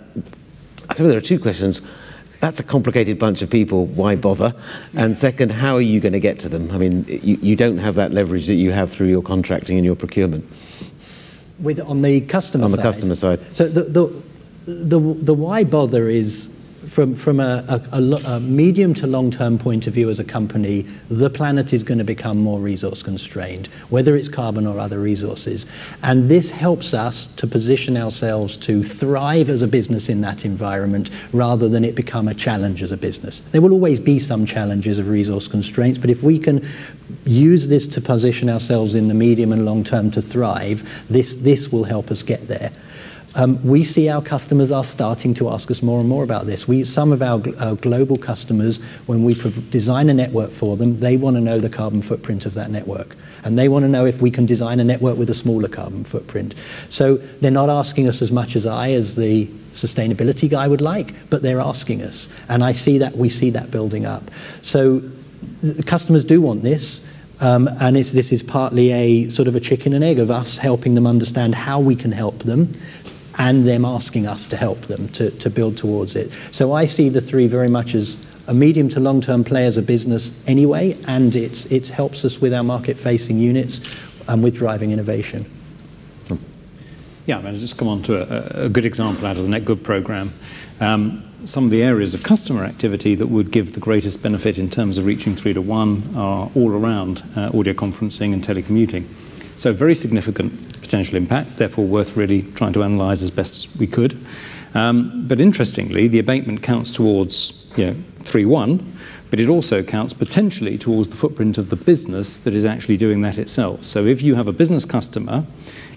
suppose there are 2 questions. That's a complicated bunch of people, why bother? And second, how are you going to get to them? I mean, you don't have that leverage that you have through your contracting and your procurement. On the customer side. On the customer side. So the why bother is from a medium to long-term point of view as a company, the planet is going to become more resource constrained, whether it's carbon or other resources. And this helps us to position ourselves to thrive as a business in that environment rather than it become a challenge as a business. There will always be some challenges of resource constraints, but if we can use this to position ourselves in the medium and long term to thrive, this will help us get there. We see our customers are starting to ask us more and more about this. Some of our global customers, when we design a network for them, they want to know the carbon footprint of that network. And they want to know if we can design a network with a smaller carbon footprint. So they're not asking us as much as the sustainability guy would like, but they're asking us. And we see that building up. So the customers do want this. And this is partly a sort of a chicken and egg of us helping them understand how we can help them, and them asking us to help them to build towards it. So I see the 3 very much as a medium to long-term play as a business anyway, and it helps us with our market-facing units and with driving innovation. Yeah, I mean, I'll just come on to a good example out of the Net Good programme. some of the areas of customer activity that would give the greatest benefit in terms of reaching 3 to 1 are all around audio conferencing and telecommuting. So very significant potential impact, therefore worth really trying to analyse as best as we could. But interestingly, the abatement counts towards 3-1, but it also counts potentially towards the footprint of the business that is actually doing that itself. So if you have a business customer,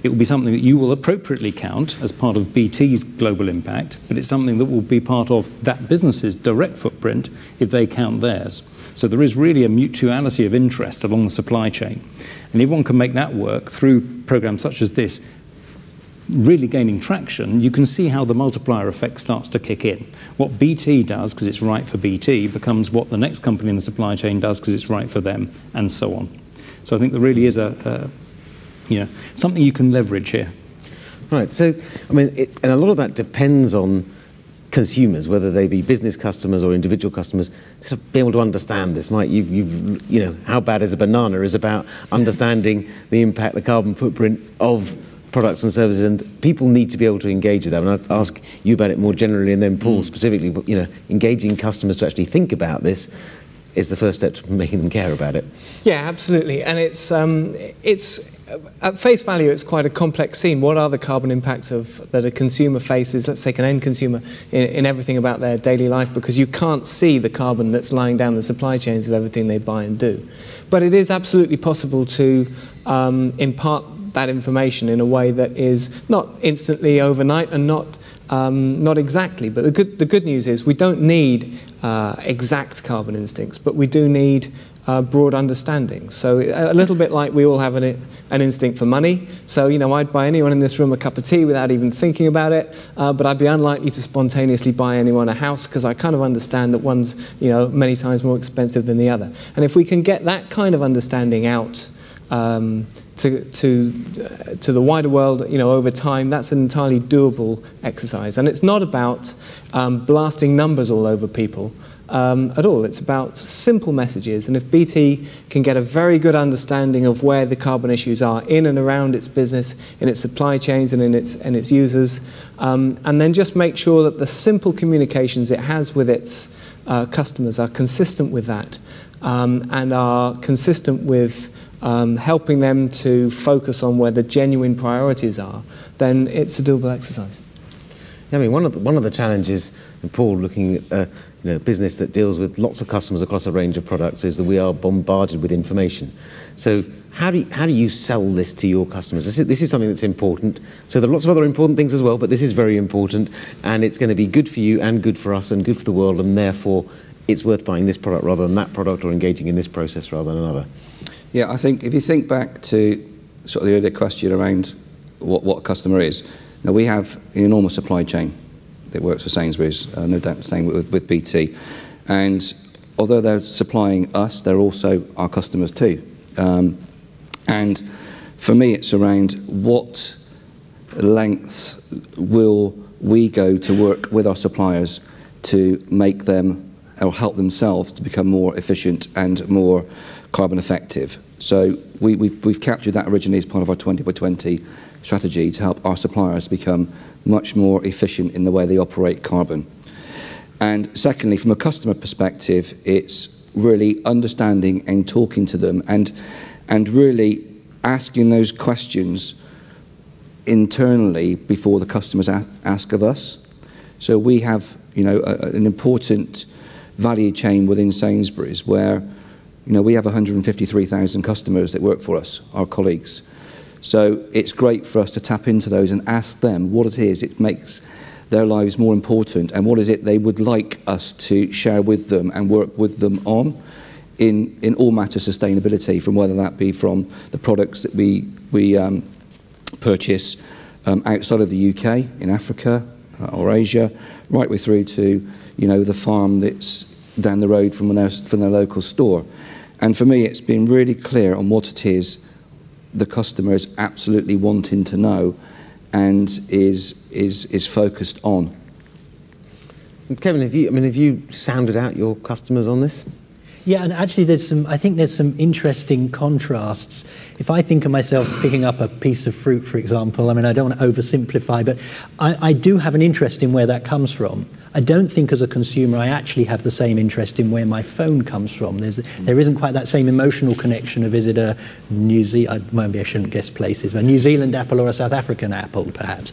it will be something that you will appropriately count as part of BT's global impact, but it's something that will be part of that business's direct footprint if they count theirs. So there is really a mutuality of interest along the supply chain. And if one can make that work through programs such as this, really gaining traction, you can see how the multiplier effect starts to kick in. What BT does, because it's right for BT, becomes what the next company in the supply chain does because it's right for them, and so on. So I think there really is something you can leverage here. Right, so, I mean, and a lot of that depends on consumers, whether they be business customers or individual customers, sort of be able to understand this. Mike, how bad is a banana is about understanding the impact, the carbon footprint of products and services, and people need to be able to engage with that. And I'll ask you about it more generally, and then Paul specifically, but engaging customers to actually think about this is the first step to making them care about it. Yeah, absolutely. And it's at face value, it's quite a complex scene. What are the carbon impacts that a consumer faces, let's take an end consumer, in everything about their daily life, because you can't see the carbon that's lying down the supply chains of everything they buy and do. But it is absolutely possible to impart that information in a way that is not instantly overnight and not exactly. But the good news is we don't need exact carbon instincts, but we do need broad understanding. So a little bit like we all have an instinct for money. So, I'd buy anyone in this room a cup of tea without even thinking about it, but I'd be unlikely to spontaneously buy anyone a house because I kind of understand that one's, many times more expensive than the other. And if we can get that kind of understanding out to the wider world, over time, that's an entirely doable exercise. And it's not about blasting numbers all over people at all. It's about simple messages. And if BT can get a very good understanding of where the carbon issues are in and around its business, in its supply chains and in its users, and then just make sure that the simple communications it has with its customers are consistent with that, and are consistent with helping them to focus on where the genuine priorities are, then it's a doable exercise. I mean, one of the challenges, and Paul, looking at a business that deals with lots of customers across a range of products, is that we are bombarded with information. So how do you sell this to your customers? This is something that's important. So there are lots of other important things as well, but this is very important, and it's going to be good for you and good for us and good for the world, and therefore it's worth buying this product rather than that product, or engaging in this process rather than another. Yeah, I think if you think back to sort of the earlier question around what a customer is, now we have an enormous supply chain that works for Sainsbury's, no doubt the same with BT. And although they're supplying us, they're also our customers too. And for me, it's around what lengths will we go to work with our suppliers to make them or help themselves to become more efficient and more carbon effective. So we've captured that originally as part of our 20 by 20 strategy to help our suppliers become much more efficient in the way they operate carbon. And secondly, from a customer perspective, it's really understanding and talking to them and really asking those questions internally before the customers ask of us. So we have, an important value chain within Sainsbury's where, we have 153,000 customers that work for us, our colleagues. So it's great for us to tap into those and ask them what it is it makes their lives more important, and what is it they would like us to share with them and work with them on in all matters of sustainability, from whether that be from the products that we purchase outside of the UK, in Africa or Asia, right way through to the farm that's down the road from their local store. And for me, it's been really clear on what it is the customer is absolutely wanting to know and is focused on. And Kevin, have you sounded out your customers on this? Yeah, and actually I think there's some interesting contrasts. If I think of myself picking up a piece of fruit, for example, I don't want to oversimplify, but I do have an interest in where that comes from. I don't think as a consumer I actually have the same interest in where my phone comes from. There isn't quite that same emotional connection of, is it a New Zealand, maybe I shouldn't guess places, but a New Zealand Apple or a South African Apple perhaps,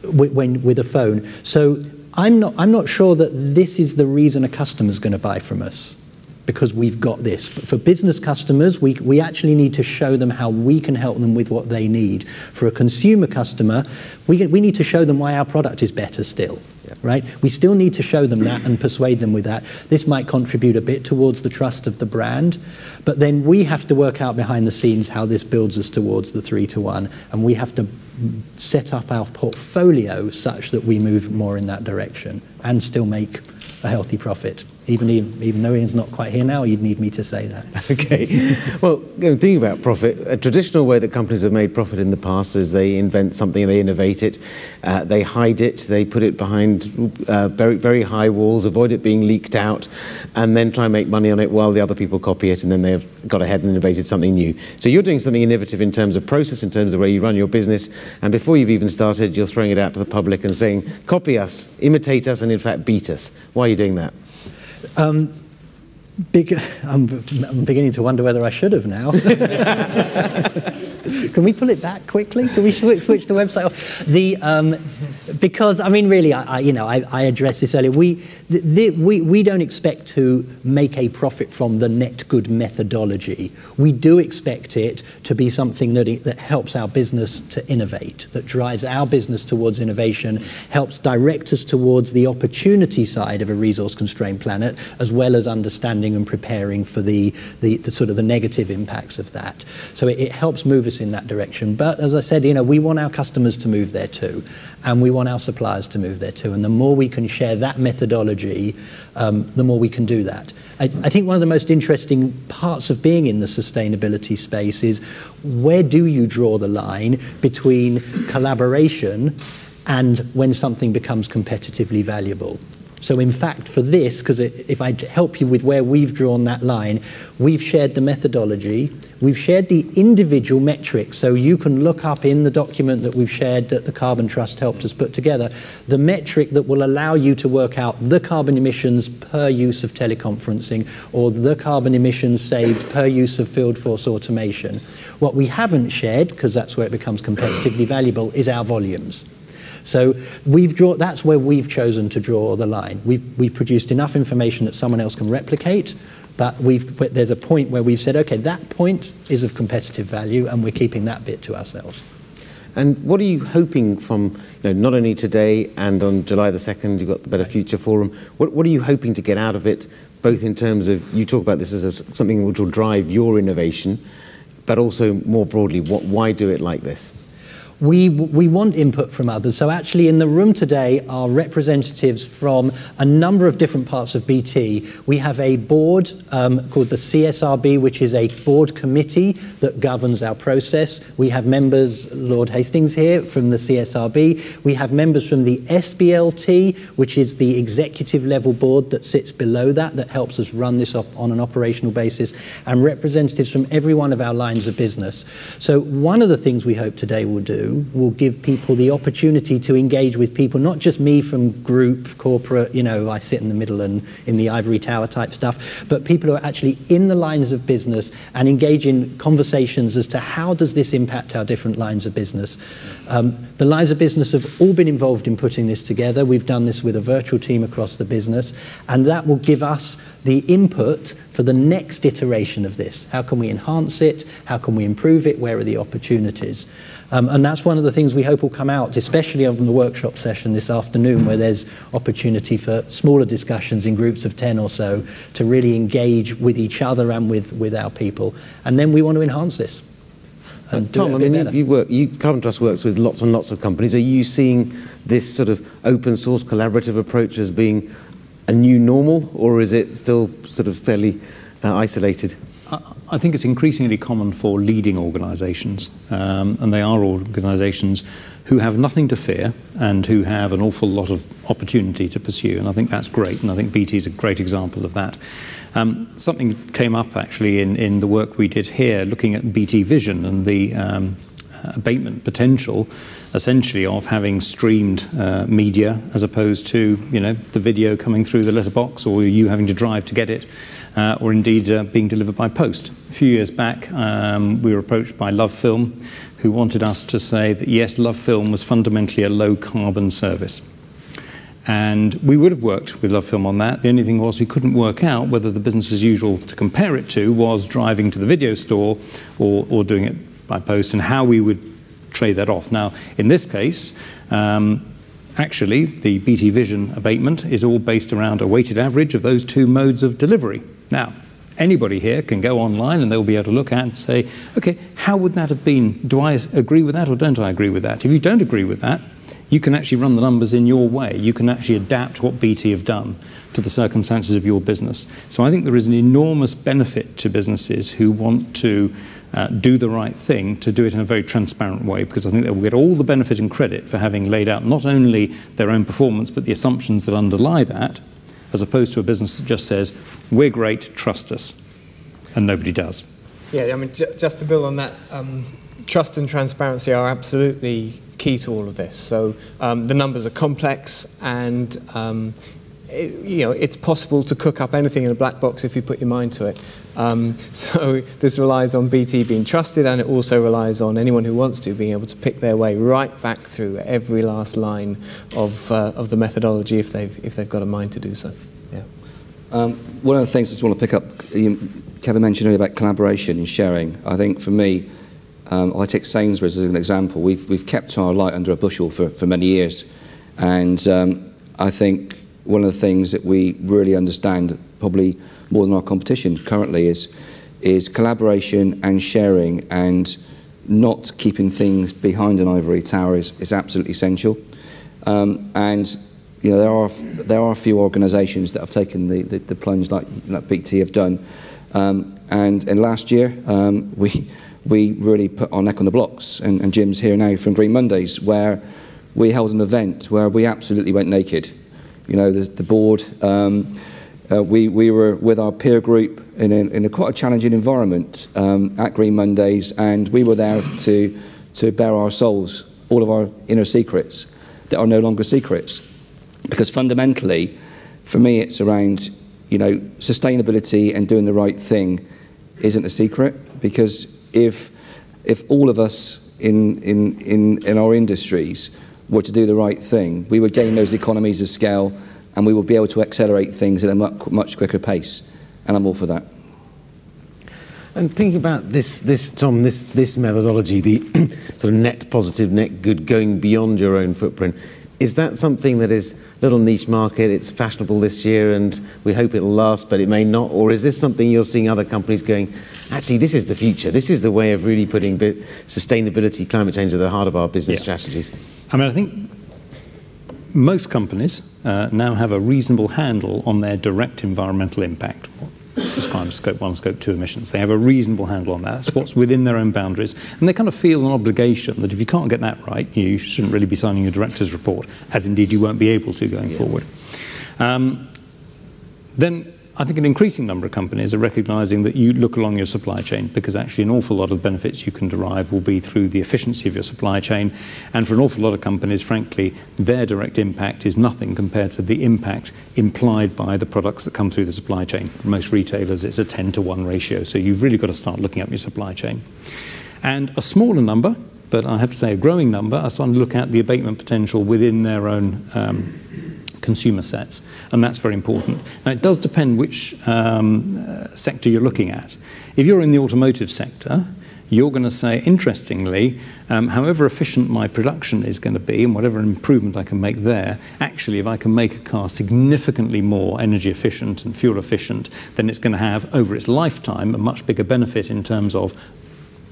with a phone. So I'm not sure that this is the reason a customer's going to buy from us, because we've got this. But for business customers, we actually need to show them how we can help them with what they need. For a consumer customer, we need to show them why our product is better still, right? We still need to show them that and persuade them with that. This might contribute a bit towards the trust of the brand, but then we have to work out behind the scenes how this builds us towards the 3-to-1, and we have to set up our portfolio such that we move more in that direction and still make a healthy profit. Even though Ian's not quite here now, you'd need me to say that. Okay. Well, thinking about profit, a traditional way that companies have made profit in the past is they invent something, they innovate it, they hide it, they put it behind very, very high walls, avoid it being leaked out, and then try and make money on it while the other people copy it, and then they've got ahead and innovated something new. So you're doing something innovative in terms of process, in terms of where you run your business, and before you've even started, you're throwing it out to the public and saying, copy us, imitate us, and in fact beat us. Why are you doing that? I'm beginning to wonder whether I should have now. Can we pull it back quickly? Can we switch the website off? Because I mean, really, I addressed this earlier. We don't expect to make a profit from the net good methodology. We do expect it to be something that helps our business to innovate, that drives our business towards innovation, helps direct us towards the opportunity side of a resource-constrained planet, as well as understanding and preparing for the sort of the negative impacts of that. So it helps move us in that direction. But as I said, we want our customers to move there too, and we want our suppliers to move there too. And the more we can share that methodology, the more we can do that. I think one of the most interesting parts of being in the sustainability space is, where do you draw the line between collaboration and when something becomes competitively valuable? So in fact, for this, because if I help you with where we've drawn that line, we've shared the methodology, we've shared the individual metrics, so you can look up in the document that we've shared that the Carbon Trust helped us put together, the metric that will allow you to work out the carbon emissions per use of teleconferencing, or the carbon emissions saved per use of field force automation. What we haven't shared, because that's where it becomes competitively valuable, is our volumes. So that's where we've chosen to draw the line. We've produced enough information that someone else can replicate, but there's a point where we've said, okay, that point is of competitive value, and we're keeping that bit to ourselves. And what are you hoping from, not only today and on July the 2nd, you've got the Better Future Forum, what are you hoping to get out of it, both in terms of, you talk about this as something which will drive your innovation, but also more broadly, why do it like this? We want input from others. So actually in the room today are representatives from a number of different parts of BT. We have a board called the CSRB, which is a board committee that governs our process. We have members, Lord Hastings here, from the CSRB. We have members from the SBLT, which is the executive level board that sits below that helps us run this on an operational basis, and representatives from every one of our lines of business. So one of the things we hope today will give people the opportunity to engage with people, not just me from group, corporate, I sit in the middle and in the ivory tower type stuff, but people who are actually in the lines of business and engage in conversations as to how does this impact our different lines of business. The lines of business have all been involved in putting this together. We've done this with a virtual team across the business, and that will give us the input for the next iteration of this. How can we enhance it? How can we improve it? Where are the opportunities? And that's one of the things we hope will come out, especially from the workshop session this afternoon, where there's opportunity for smaller discussions in groups of 10 or so to really engage with each other and with our people. And then we want to enhance this. Tom, I mean, Carbon Trust works with lots and lots of companies. Are you seeing this sort of open source collaborative approach as being a new normal, or is it still sort of fairly isolated? I think it's increasingly common for leading organisations, and they are organisations who have nothing to fear and who have an awful lot of opportunity to pursue, and I think that's great, and I think BT is a great example of that. Something came up actually in the work we did here, looking at BT Vision and abatement potential, essentially, of having streamed media as opposed to, the video coming through the letterbox, or you having to drive to get it, or indeed being delivered by post. A few years back, we were approached by Love Film, who wanted us to say that yes, Love Film was fundamentally a low carbon service. And we would have worked with Love Film on that. The only thing was we couldn't work out whether the business as usual to compare it to was driving to the video store or doing it by post, and how we would trade that off. Now, in this case, actually, the BT Vision abatement is all based around a weighted average of those two modes of delivery. Now, anybody here can go online and they'll be able to look at and say, okay, how would that have been? Do I agree with that or don't I agree with that? If you don't agree with that, you can actually run the numbers in your way. You can actually adapt what BT have done to the circumstances of your business. So I think there is an enormous benefit to businesses who want to do the right thing, to do it in a very transparent way, because I think they will get all the benefit and credit for having laid out not only their own performance, but the assumptions that underlie that, as opposed to a business that just says, we're great, trust us, and nobody does. Yeah, I mean, just to build on that, trust and transparency are absolutely key to all of this. So the numbers are complex, and it's possible to cook up anything in a black box if you put your mind to it. So this relies on BT being trusted, and it also relies on anyone who wants to being able to pick their way right back through every last line of the methodology if they've got a mind to do so. Yeah. One of the things I just want to pick up, Kevin mentioned earlier about collaboration and sharing. I think for me, I take Sainsbury's as an example. We've kept our light under a bushel for many years, and I think one of the things that we really understand, probably more than our competition currently, is collaboration and sharing, and not keeping things behind an ivory tower is absolutely essential. And there are a few organisations that have taken the plunge like BT have done, and last year we really put our neck on the blocks, and Jim's here now from Green Mondays, where we held an event where we absolutely went naked. The board, we were with our peer group in a quite a challenging environment at Green Mondays, and we were there to bare our souls, all of our inner secrets that are no longer secrets. Because fundamentally, for me, it's around, sustainability and doing the right thing isn't a secret, because if all of us in our industries were to do the right thing, we would gain those economies of scale, and we would be able to accelerate things at a much quicker pace. And I'm all for that. And thinking about this, Tom, this methodology, the sort of net positive, net good, going beyond your own footprint, is that something that is a little niche market, it's fashionable this year and we hope it'll last, but it may not? Or is this something you're seeing other companies going, actually, this is the future, this is the way of really putting sustainability, climate change at the heart of our business strategies? I mean, I think most companies now have a reasonable handle on their direct environmental impact. Describes Scope 1, Scope 2 emissions. They have a reasonable handle on that. That's what's within their own boundaries. And they kind of feel an obligation that if you can't get that right, you shouldn't really be signing your director's report, as indeed you won't be able to going forward. Then I think an increasing number of companies are recognising that you look along your supply chain, because actually an awful lot of the benefits you can derive will be through the efficiency of your supply chain. And for an awful lot of companies, frankly, their direct impact is nothing compared to the impact implied by the products that come through the supply chain. For most retailers, it's a 10-to-1 ratio. So you've really got to start looking at your supply chain. And a smaller number, but I have to say a growing number, are starting to look at the abatement potential within their own consumer sets, and that's very important. Now, it does depend which sector you're looking at. If you're in the automotive sector, you're going to say, interestingly, however efficient my production is going to be and whatever improvement I can make there, actually, if I can make a car significantly more energy efficient and fuel efficient, then it's going to have, over its lifetime, a much bigger benefit in terms of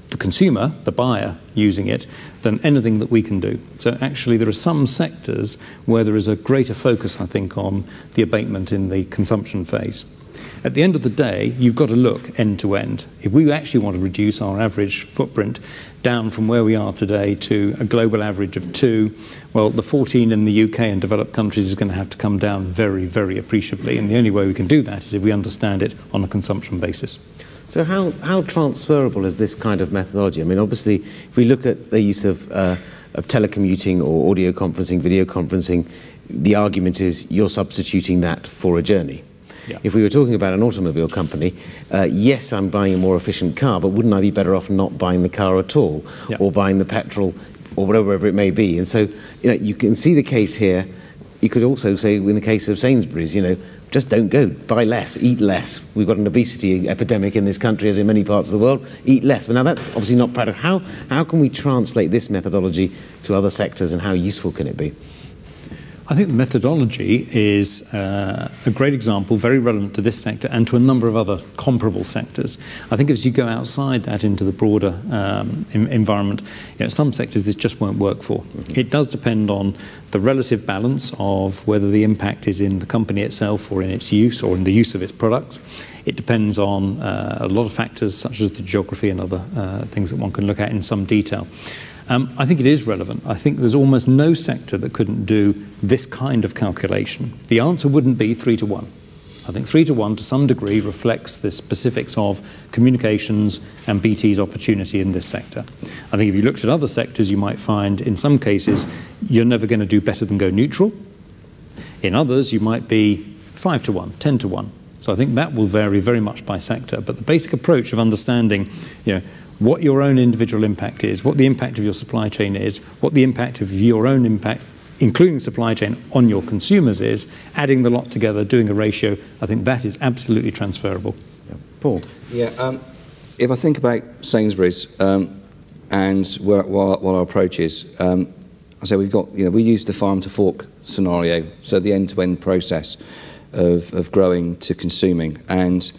the consumer, the buyer, using it than anything that we can do. So actually there are some sectors where there is a greater focus, I think, on the abatement in the consumption phase. At the end of the day, you've got to look end to end. If we actually want to reduce our average footprint down from where we are today to a global average of 2, well, the 14 in the UK and developed countries is going to have to come down very, very appreciably. And the only way we can do that is if we understand it on a consumption basis. So how transferable is this kind of methodology? I mean, obviously, if we look at the use of telecommuting or audio conferencing, video conferencing, the argument is you're substituting that for a journey. Yeah. If we were talking about an automobile company, yes, I'm buying a more efficient car, but wouldn't I be better off not buying the car at all, Yeah. or buying the petrol, or whatever it may be? And so, you can see the case here. You could also say, in the case of Sainsbury's, just don't go, buy less, eat less. We've got an obesity epidemic in this country, as in many parts of the world. Eat less. But now that's obviously not practical. How can we translate this methodology to other sectors, and how useful can it be? I think the methodology is a great example, very relevant to this sector and to a number of other comparable sectors. I think as you go outside that into the broader environment, some sectors this just won't work for. Mm-hmm. It does depend on the relative balance of whether the impact is in the company itself or in its use or in the use of its products. It depends on a lot of factors such as the geography and other things that one can look at in some detail. I think it is relevant. I think there's almost no sector that couldn't do this kind of calculation. The answer wouldn't be 3 to 1. I think 3 to 1 to some degree reflects the specifics of communications and BT's opportunity in this sector. I think if you looked at other sectors, you might find in some cases you're never going to do better than go neutral. In others, you might be 5 to 1, 10 to 1. So I think that will vary very much by sector. But the basic approach of understanding, what your own individual impact is, what the impact of your supply chain is, what the impact of your own impact, including supply chain, on your consumers is, adding the lot together, doing a ratio, I think that is absolutely transferable. Yeah. Paul? Yeah, if I think about Sainsbury's and what our approach is, I say we've got, we use the farm to fork scenario, so the end-to-end process of growing to consuming, and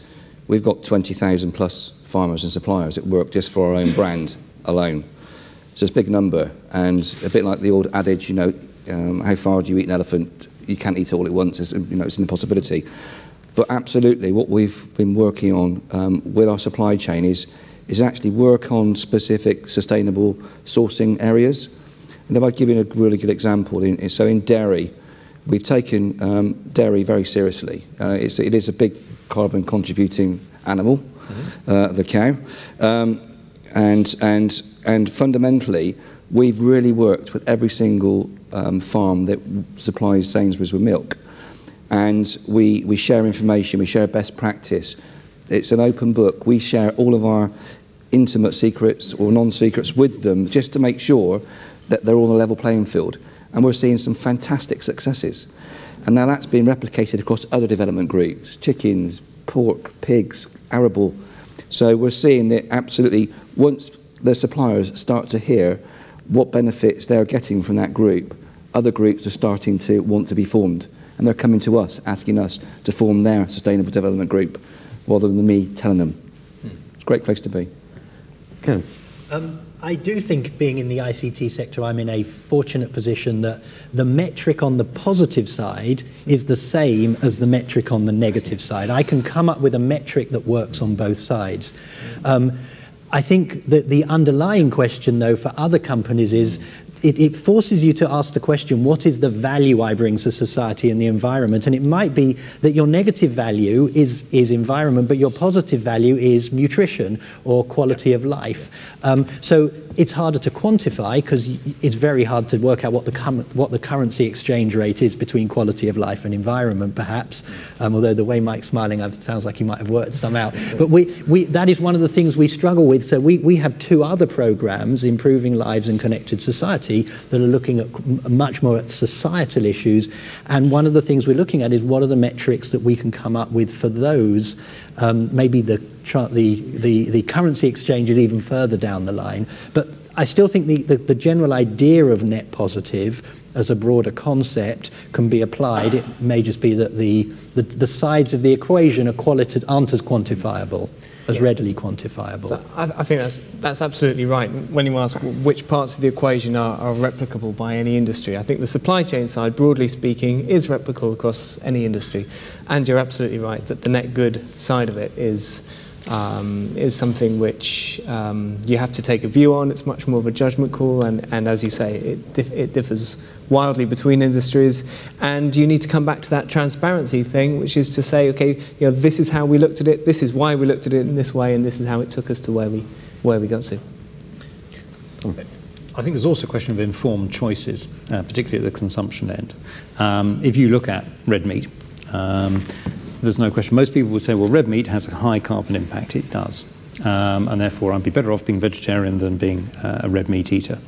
we've got 20,000 plus farmers and suppliers that work just for our own brand alone. So it's a big number, and a bit like the old adage, how far do you eat an elephant? You can't eat it all at once. It's an impossibility. But absolutely, what we've been working on with our supply chain is actually work on specific sustainable sourcing areas. And if I give you a really good example, so in dairy, we've taken dairy very seriously. It is a big carbon contributing animal. Mm-hmm. The cow, and fundamentally, we've really worked with every single farm that supplies Sainsbury's with milk, and we share information, we share best practice. It's an open book. We share all of our intimate secrets or non-secrets with them, just to make sure that they're all on a level playing field. And we're seeing some fantastic successes, and now that's been replicated across other development groups: chickens, pork, pigs, arable. So we're seeing that absolutely once the suppliers start to hear what benefits they're getting from that group, other groups are starting to want to be formed, and they're coming to us, asking us to form their sustainable development group, rather than me telling them. It's a great place to be. Okay. I do think, being in the ICT sector, I'm in a fortunate position that the metric on the positive side is the same as the metric on the negative side. I can come up with a metric that works on both sides. I think that the underlying question, though, for other companies is it forces you to ask the question, what is the value I bring to society and the environment? And it might be that your negative value is environment, but your positive value is nutrition or quality of life. So it's harder to quantify, because it's very hard to work out what the currency exchange rate is between quality of life and environment, perhaps. Although the way Mike's smiling, it sounds like he might have worked some out. But that is one of the things we struggle with. So we have 2 other programs, Improving Lives and Connected Society, that are looking at much more at societal issues. And one of the things we're looking at is what are the metrics that we can come up with for those. Maybe the currency exchange is even further down the line. But I still think the general idea of net positive as a broader concept can be applied. It may just be that the sides of the equation aren't as quantifiable, as readily quantifiable. So I think that's absolutely right. When you ask which parts of the equation are replicable by any industry, I think the supply chain side, broadly speaking, is replicable across any industry. And you're absolutely right that the net good side of it is is something which you have to take a view on. It's much more of a judgment call, and as you say, it differs wildly between industries, and you need to come back to that transparency thing, which is to say, okay, this is how we looked at it, this is why we looked at it in this way, and this is how it took us to where we got to. I think there's also a question of informed choices, particularly at the consumption end. If you look at red meat, there's no question. Most people would say, well, red meat has a high carbon impact. It does. And therefore, I'd be better off being vegetarian than being a red meat eater.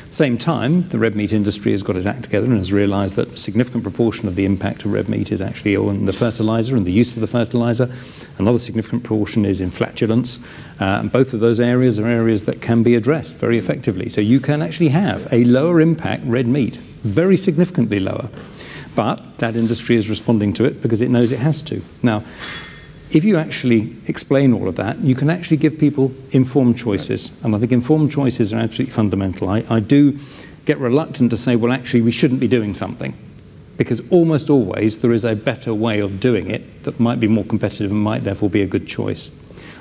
At the same time, the red meat industry has got its act together and has realised that a significant proportion of the impact of red meat is actually on the fertiliser and the use of the fertiliser. Another significant proportion is in flatulence. And both of those areas are areas that can be addressed very effectively. So you can actually have a lower impact red meat, very significantly lower. But that industry is responding to it because it knows it has to. Now, if you actually explain all of that, you can actually give people informed choices. And I think informed choices are absolutely fundamental. I do get reluctant to say, well, actually, we shouldn't be doing something. Because almost always there is a better way of doing it that might be more competitive and might therefore be a good choice.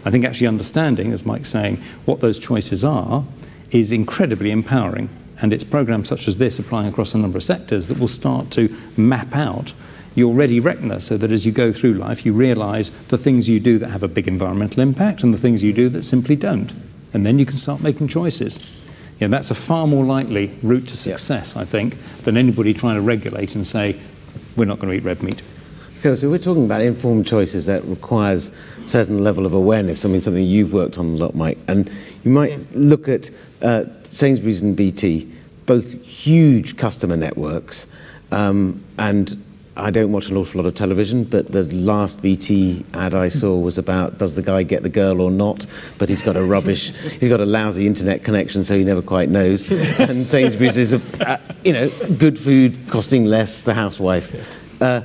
I think actually understanding, as Mike's saying, what those choices are is incredibly empowering. And it's programs such as this applying across a number of sectors that will start to map out your ready reckoner so that as you go through life, you realise the things you do that have a big environmental impact and the things you do that simply don't. And then you can start making choices. That's a far more likely route to success, I think, than anybody trying to regulate and say, we're not going to eat red meat. Okay, so we're talking about informed choices that requires a certain level of awareness. I mean, something you've worked on a lot, Mike. And you might look at Sainsbury's and BT, both huge customer networks, and I don't watch an awful lot of television, but the last BT ad I saw was about, does the guy get the girl or not? But he's got a lousy internet connection, so he never quite knows. And Sainsbury's is, good food costing less, the housewife. To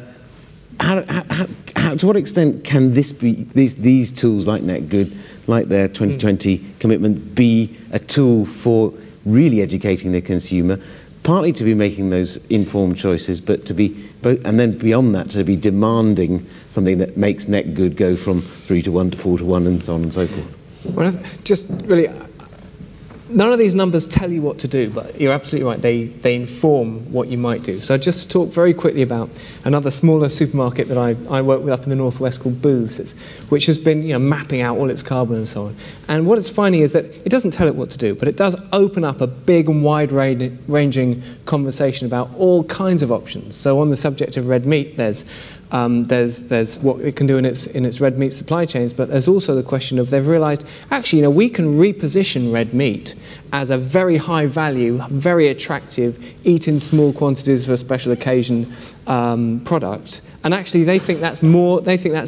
what extent can this be, these tools like NetGood, like their 2020 commitment, be a tool for really educating the consumer, partly to be making those informed choices, but to be both, and then beyond that to be demanding something that makes NetGood go from 3 to 1 to 4 to 1 and so on and so forth? Well, just really, none of these numbers tell you what to do, but you're absolutely right. They inform what you might do. So just to talk very quickly about another smaller supermarket that I work with up in the northwest called Booths, which has been mapping out all its carbon and so on. And what it's finding is that it doesn't tell it what to do, but it does open up a big and wide-ranging conversation about all kinds of options. So on the subject of red meat, there's what it can do in its red meat supply chains, but there's also the question of they've realised actually we can reposition red meat as a very high value, very attractive, eat in small quantities for a special occasion product, and actually they think that's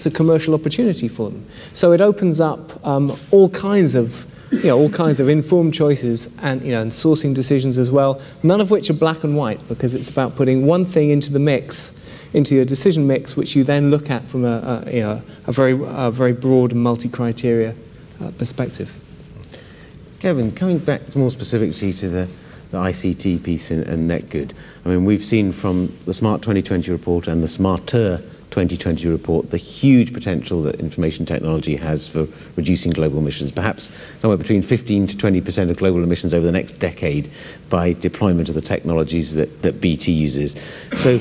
a commercial opportunity for them. So it opens up all kinds of informed choices and and sourcing decisions as well. None of which are black and white, because it's about putting one thing into the mix, into your decision mix, which you then look at from a very broad and multi-criteria perspective. Kevin, coming back more specifically to the ICT piece and NetGood, I mean, we've seen from the Smart 2020 report and the Smarter 2020 report the huge potential that information technology has for reducing global emissions, perhaps somewhere between 15 to 20% of global emissions over the next decade by deployment of the technologies that BT uses. So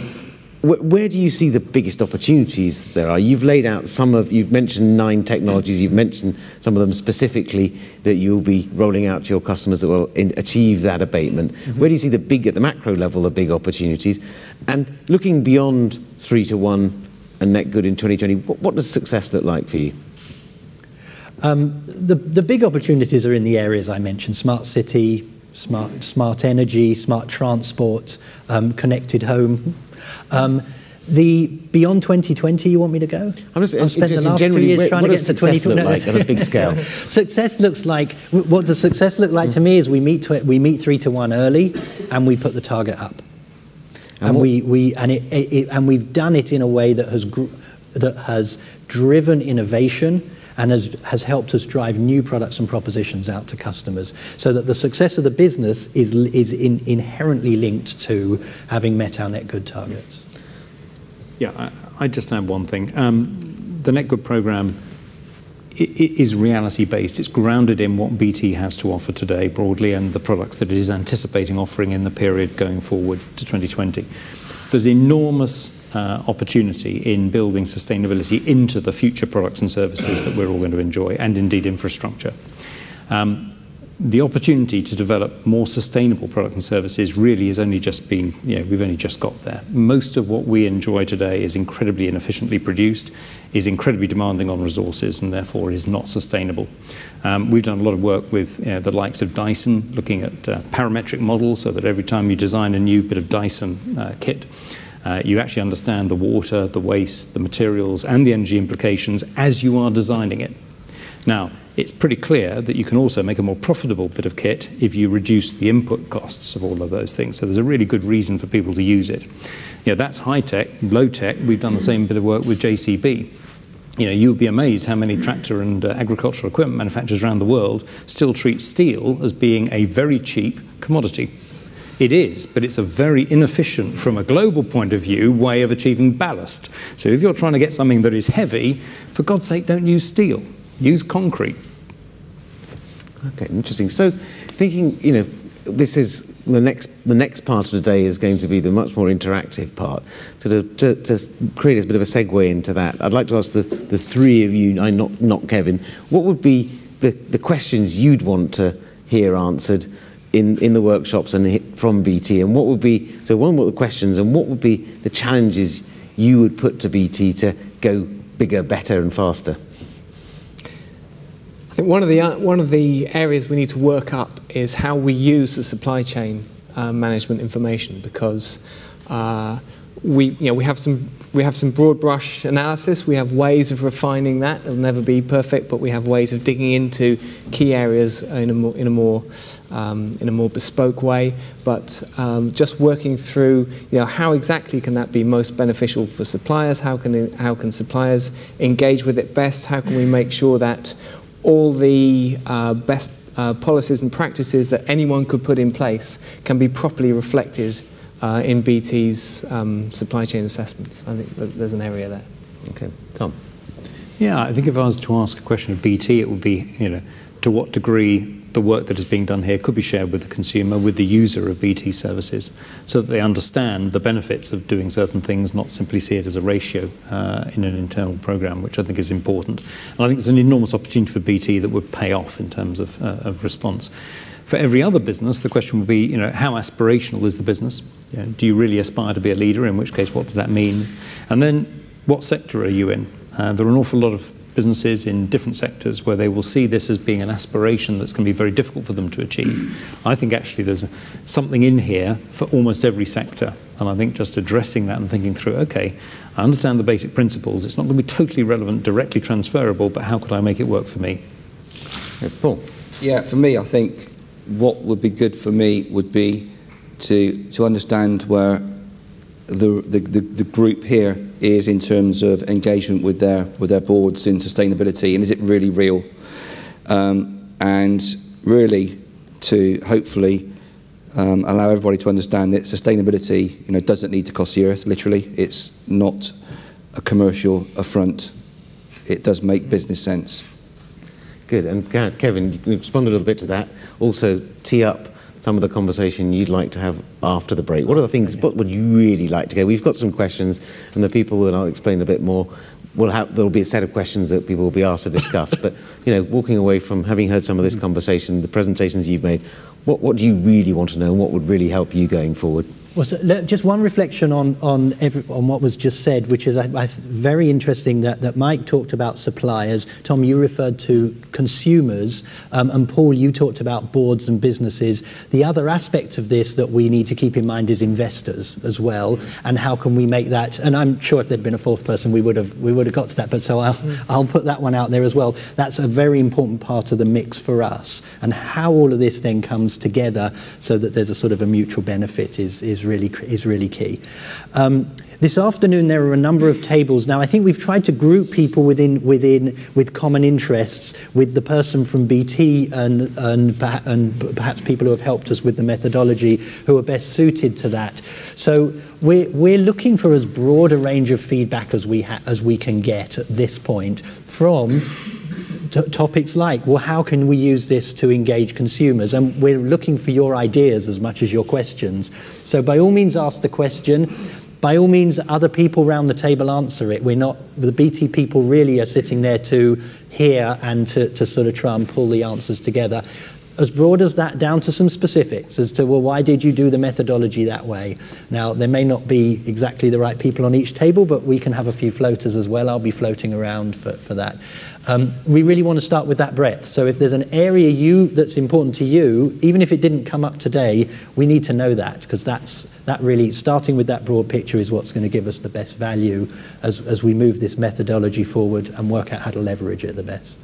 where do you see the biggest opportunities there are? You've laid out you've mentioned 9 technologies, you've mentioned some of them specifically that you'll be rolling out to your customers that will achieve that abatement. Mm-hmm. Where do you see at the macro level, the big opportunities? And looking beyond 3 to 1 and NetGood in 2020, what does success look like for you? The big opportunities are in the areas I mentioned: smart city, smart energy, smart transport, connected home. The beyond 2020, you want me to go? I'm just I've spent the last 2 years trying to get to 2020. Look like on a big scale? Success looks like, what does success look like to me is we meet 3 to 1 early, and we put the target up, and we've done it in a way that has driven innovation and has helped us drive new products and propositions out to customers, so that the success of the business is inherently linked to having met our NetGood targets. Yeah, I just add one thing. The NetGood programme is reality-based. It's grounded in what BT has to offer today broadly and the products that it is anticipating offering in the period going forward to 2020. There's enormous opportunity in building sustainability into the future products and services that we're all going to enjoy, and indeed infrastructure. The opportunity to develop more sustainable products and services really has only just been, we've only just got there. Most of what we enjoy today is incredibly inefficiently produced, is incredibly demanding on resources, and therefore is not sustainable. We've done a lot of work with the likes of Dyson, looking at parametric models so that every time you design a new bit of Dyson kit, you actually understand the water, the waste, the materials, and the energy implications as you are designing it. Now, it's pretty clear that you can also make a more profitable bit of kit if you reduce the input costs of all of those things. So there's a really good reason for people to use it. That's high tech, low tech. We've done the same bit of work with JCB. You'll be amazed how many tractor and agricultural equipment manufacturers around the world still treat steel as being a very cheap commodity. It is, but it's a very inefficient, from a global point of view, way of achieving ballast. So if you're trying to get something that is heavy, for God's sake, don't use steel. Use concrete. Okay, interesting. So, thinking, this is the next part of the day is going to be the much more interactive part. So to create a bit of a segue into that, I'd like to ask the three of you, not Kevin, what would be the questions you'd want to hear answered in the workshops and from BT, and what would be, so one, what are the questions, and what would be the challenges you would put to BT to go bigger, better, and faster? I think one of the areas we need to work up is how we use the supply chain management information, because we have some broad brush analysis. We have ways of refining that. It'll never be perfect, but we have ways of digging into key areas in a more bespoke way. But just working through, how exactly can that be most beneficial for suppliers? How can suppliers engage with it best? How can we make sure that all the best policies and practices that anyone could put in place can be properly reflected in BT's supply chain assessments? I think there's an area there. Okay, Tom. Yeah, I think if I was to ask a question of BT, it would be, to what degree the work that is being done here could be shared with the consumer, with the user of BT services, so that they understand the benefits of doing certain things, not simply see it as a ratio in an internal program, which I think is important. And I think it's an enormous opportunity for BT that would pay off in terms of response. For every other business, the question would be, how aspirational is the business? Do you really aspire to be a leader? In which case, what does that mean? And then, what sector are you in? There are an awful lot of businesses in different sectors where they will see this as being an aspiration that's going to be very difficult for them to achieve. I think actually there's something in here for almost every sector, and I think just addressing that and thinking through, okay, I understand the basic principles, it's not going to be totally relevant, directly transferable, but how could I make it work for me? Paul? Yeah, for me, I think what would be good for me would be to understand where the group here is in terms of engagement with their boards in sustainability, and is it really real? And really to hopefully allow everybody to understand that sustainability, doesn't need to cost the earth. Literally, it's not a commercial affront. It does make business sense. Good. And Kevin, you can respond a little bit to that. Also, tee up some of the conversation you'd like to have after the break. What are the things, what would you really like to go? We've got some questions, and the people, and I'll explain a bit more, there'll be a set of questions that people will be asked to discuss. But, walking away from having heard some of this conversation, the presentations you've made, what do you really want to know, and what would really help you going forward? Well, so just one reflection on what was just said, which is very interesting that Mike talked about suppliers. Tom, you referred to consumers, and Paul, you talked about boards and businesses. The other aspect of this that we need to keep in mind is investors as well, and how can we make that? And I'm sure if there'd been a fourth person, we would have got to that. But so I'll put that one out there as well. That's a very important part of the mix for us, and how all of this then comes together so that there's a sort of a mutual benefit is really key. This afternoon there are a number of tables. Now I think we've tried to group people with common interests, with the person from BT and perhaps people who have helped us with the methodology who are best suited to that. So we're looking for as broad a range of feedback as we can get at this point from topics like, well, how can we use this to engage consumers? And we're looking for your ideas as much as your questions. So by all means, ask the question. By all means, other people around the table answer it. We're not, the BT people really are sitting there to hear and to sort of try and pull the answers together. As broad as that, down to some specifics as to, well, why did you do the methodology that way? Now, there may not be exactly the right people on each table, but we can have a few floaters as well. I'll be floating around for that. We really want to start with that breadth. So if there's an area that's important to you, even if it didn't come up today, we need to know that, because that really, starting with that broad picture is what's going to give us the best value as we move this methodology forward and work out how to leverage it the best.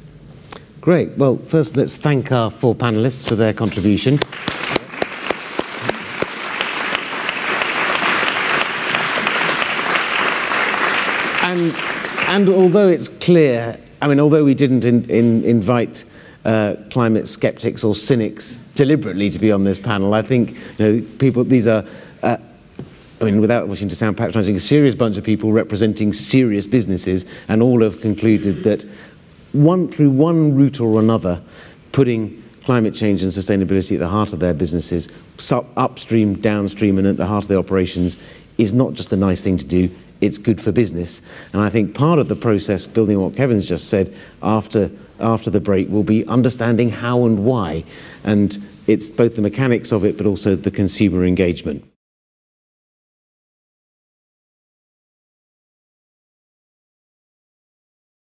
Great. Well, first let's thank our 4 panellists for their contribution. And although it's clear, I mean, although we didn't invite climate skeptics or cynics deliberately to be on this panel, I think, you know, people, these are, I mean, without wishing to sound patronising, a serious bunch of people representing serious businesses, and all have concluded that through one route or another, putting climate change and sustainability at the heart of their businesses, upstream, downstream, and at the heart of their operations, is not just a nice thing to do, it's good for business. And I think part of the process, building on what Kevin's just said, after the break, will be understanding how and why. And it's both the mechanics of it, but also the consumer engagement.